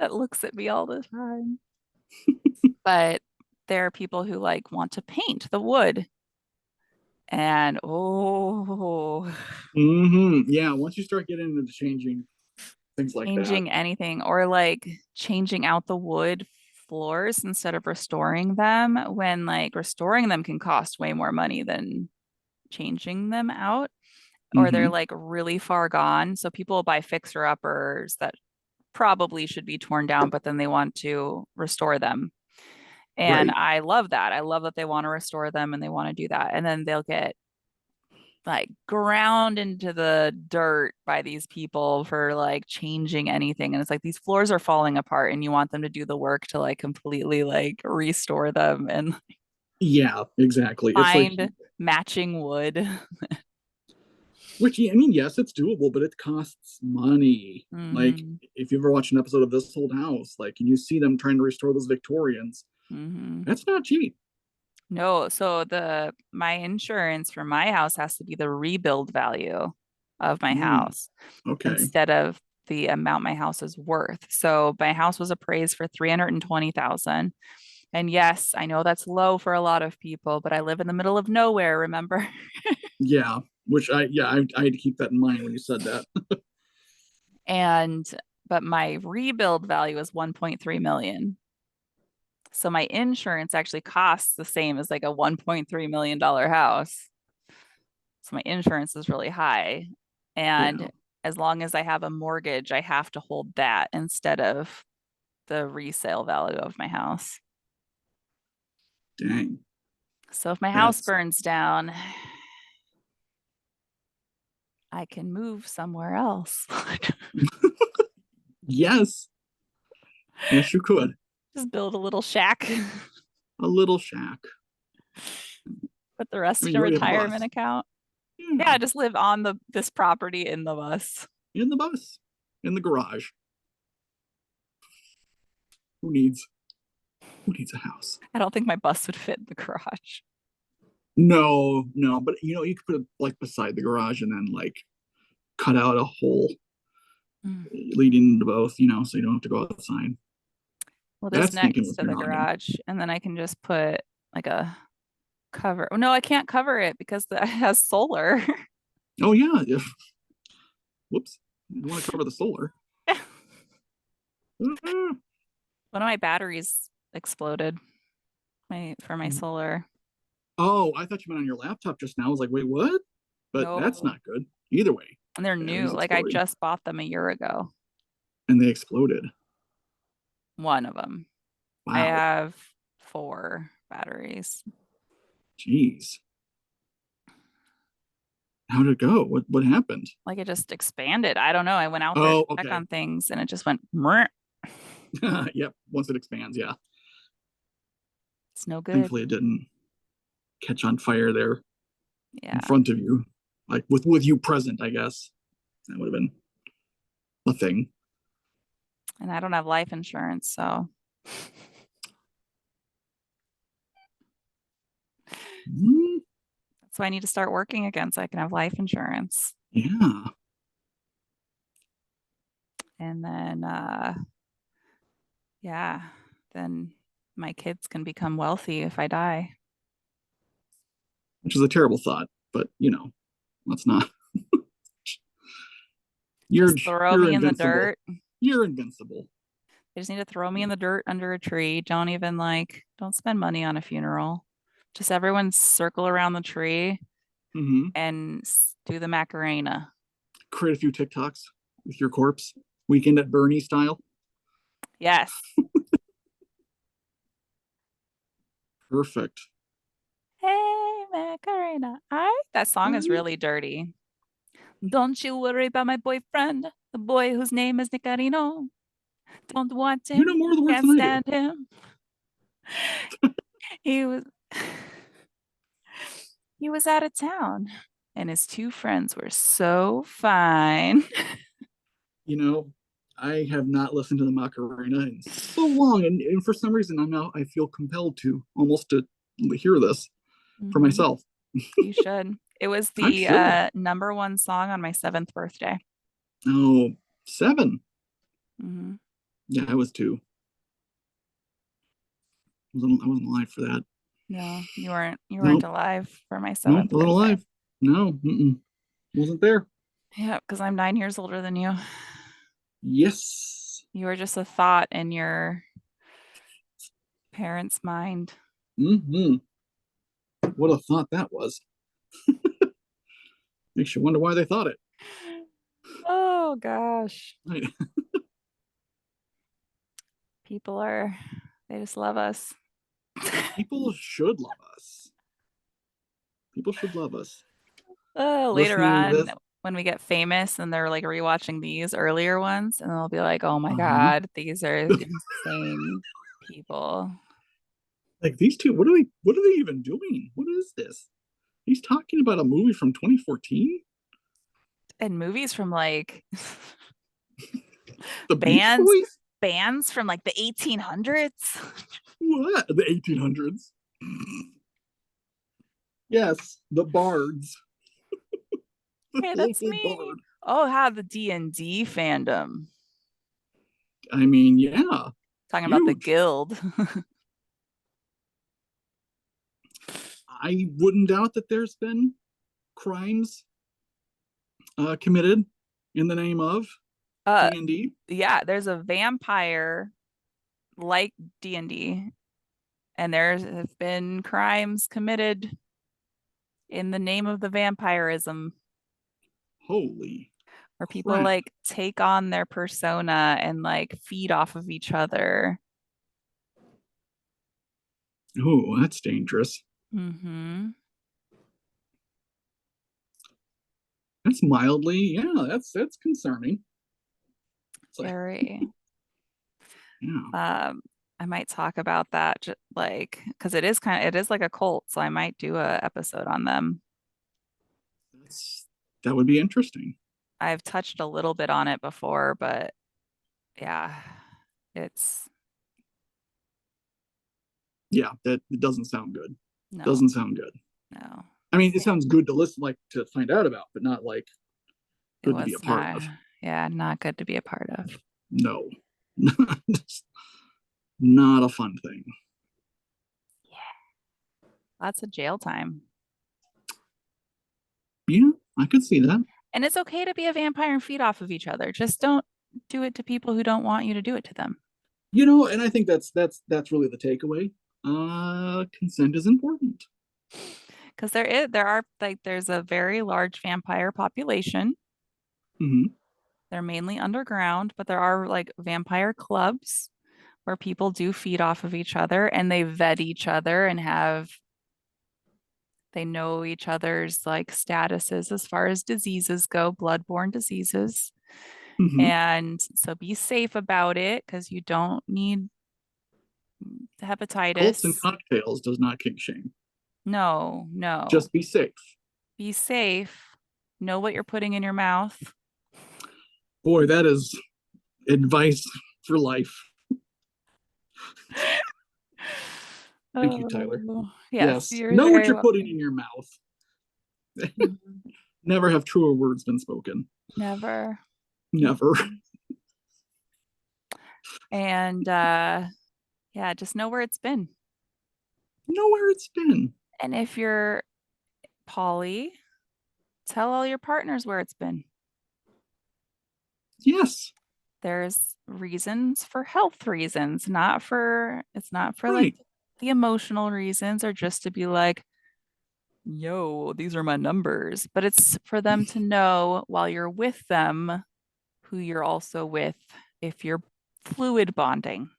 that looks at me all the time. But there are people who like want to paint the wood. And oh, Yeah, once you start getting into changing things like that. changing anything or like changing out the wood floors instead of restoring them when like restoring them can cost way more money than changing them out or they're Hmm. like really far gone. So people buy fixer uppers that probably should be torn down, but then they want to restore them. And Right. I love that. I love that they want to restore them and they want to do that. And then they'll get like ground into the dirt by these people for like changing anything. And it's like these floors are falling apart and you want them to do the work to like completely like restore them and Yeah, exactly. It's like, find matching wood. which, yeah, I mean, yes, it's doable, but it costs money. Like, Hmm. if you ever watch an episode of This Old House, like, and you see them trying to restore those Victorians, Hmm. that's not cheap. No, so the my insurance for my house has to be the rebuild value of my Mm, house okay. instead of the amount my house is worth. So my house was appraised for 320,000. And yes, I know that's low for a lot of people, but I live in the middle of nowhere, remember? Yeah, which I had to keep that in mind when you said that. And but my rebuild value is 1.3 million. So my insurance actually costs the same as like a 1.3 million dollar house. So my insurance is really high. Yeah, And as long as I have a mortgage, I have to hold that instead of the resale value of my house. dang. So if my house That's, burns down, I can move somewhere else. yes, yes, you could. Just build a little shack, A little shack. put the I rest mean, in a you already have a retirement bus. account. Yeah, Yeah, just live on the this property in the bus. in the bus, in the garage. Who needs, who needs a house? I don't think my bus would fit in the garage. No, no, but you could put it like beside the garage and then like cut out a hole Mm. leading to both, so you don't have to go outside. Well, just That's thinking next with to your the noggin. garage, and then I can just put like a cover. Oh, no, I can't cover it because it has solar. Oh yeah, if whoops, you want to cover the solar. Ah. One of my batteries exploded my for my solar. Oh, I thought you meant on your laptop just now. I was like, wait, what? But that's No, not good. Either way, and they're new. batteries Like I exploding. just bought them a year ago. And they exploded. One of them. I Wow. have four batteries. Jeez. How'd it go? What happened? Like it just expanded. I don't know. I went out there to Oh, check okay. on things and it just went, "Meh." Yep. Once it expands, yeah. It's no good. Thankfully it didn't catch on fire there in Yeah. front of you. Like with you present, I guess. That would have been a thing. And I don't have life insurance, so Mm, that's why I need to start working again so I can have life insurance. yeah. And then yeah, then my kids can become wealthy if I die. Which is a terrible thought, but let's not. You're Just throw you're me in the invincible. dirt. You're invincible. They just need to throw me in the dirt under a tree. Don't even like, don't spend money on a funeral. Just everyone circle around the tree Hmm. and do the Macarena. Create a few TikToks with your corpse, weekend at Bernie style. Yes. Perfect. Hey, Macarena. I that song is You really dirty. Don't you worry about my boyfriend, the boy whose name is Nicarino. Don't want know him, more of the words can't than I do. stand him. He was he was out of town, and his two friends were so fine. You know, I have not listened to the Macarena in so long, and for some reason I feel compelled to almost to hear this for Mhm. myself. You should. It was I the should. number one song on my seventh birthday. Oh, 7. Hmm. Yeah, I was 2. I wasn't alive for that. No, you weren't Nope. alive for my Nope. seventh Wasn't birthday. alive. No. Mm-mm. Wasn't there. Yeah, because I'm 9 years older than you. Yes. You were just a thought in your parents' mind. Mm-hmm. What a thought that was. Makes you wonder why they thought it. Oh gosh. Right. People are, they just love us. People should love us. People should love us. Later Listening to on, this. when we get famous and they're like rewatching these earlier ones, and they'll be like, oh my Uh-huh. God, these are insane people. Like these two, what are they even doing? What is this? He's talking about a movie from 2014? And movies from like The Beach bands, Boys? bands from like the 1800s. What? The 1800s. Yes, the bards. The Hey, that's local me. bard. Oh, how the D&D fandom. I mean, yeah, Talking about the huge. guild. I wouldn't doubt that there's been crimes committed in the name of Uh D&D. yeah, there's a vampire like D&D, and there have been crimes committed in the name of the vampirism Holy where people crap. like take on their persona and like feed off of each other. Oh, that's dangerous. Mm-hmm. That's mildly, yeah, that's concerning. It's like, Very. yeah, Um, I might talk about that like because it is like a cult, so I might do a episode on them. that would be interesting. I've touched a little bit on it before, but yeah, it's Yeah, that it doesn't sound good. no, Doesn't sound good. no. I mean, it sounds good to listen, like to find out about, but not like It good to be a was part not, of. yeah, not good to be a part of. No, not a fun thing. Lots of jail time. Yeah, I could see that. And it's okay to be a vampire and feed off of each other. Just don't do it to people who don't want you to do it to them. And I think that's really the takeaway. Consent is important. Because there's a very large vampire population. Hmm. They're mainly underground, but there are like vampire clubs where people do feed off of each other and they vet each other and they know each other's like statuses as far as diseases go, bloodborne diseases. Hmm. And so be safe about it because you don't need Cults and hepatitis. cocktails does not kink shame. No, no. Just be safe. Be safe. Know what you're putting in your mouth. Boy, that is advice for life. Thank you, Tyler. Oh, yes, Yes, you're know what very you're putting welcome. in your mouth. Mhm. Never have truer words been spoken. Never. Never. Mhm. And yeah, just know where it's been. Know where it's been. And if you're poly, tell all your partners where it's been. Yes, There's reasons for health reasons, it's not for like right. the emotional reasons or just to be like, yo, these are my numbers. But it's for them to know while you're with them who you're also with if you're fluid bonding.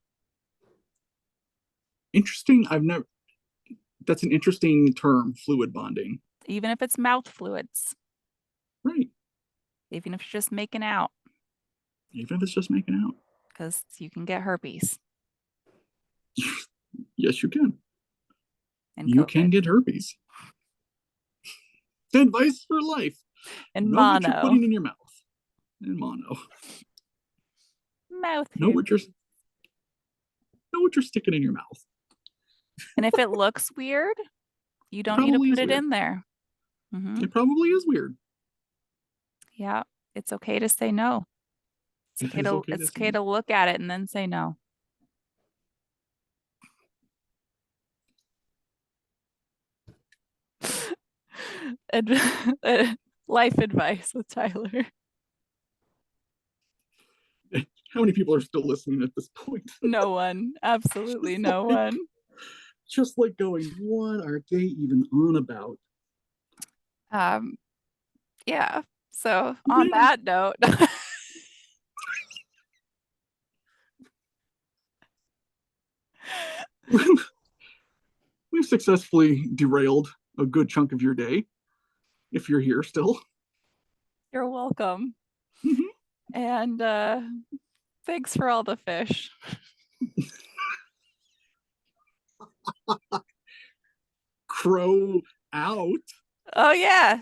Interesting. I've never. That's an interesting term, fluid bonding. Even if it's mouth fluids, Right. even if you're just making out, Even if it's just making out. because you can get herpes Yes, you can. and You can COVID get herpes. Advice for life. and Know what you're mono, putting in your mouth. And mono. mouth Know what you're herpes. sticking in your mouth. And if it looks weird, you It don't need to probably put is it weird. in there. Hmm. It probably is weird. Yeah, it's okay to say no. It is okay to It's say okay no. to look at it and then say no. And life advice with Tyler. How many people are still listening at this point? No one, absolutely just no like one. just like going, what are they even on about? Um, yeah. So on Yeah. that note, We've successfully derailed a good chunk of your day if you're here still. you're welcome. Mhm. And thanks for all the fish. Crow out. Oh yeah,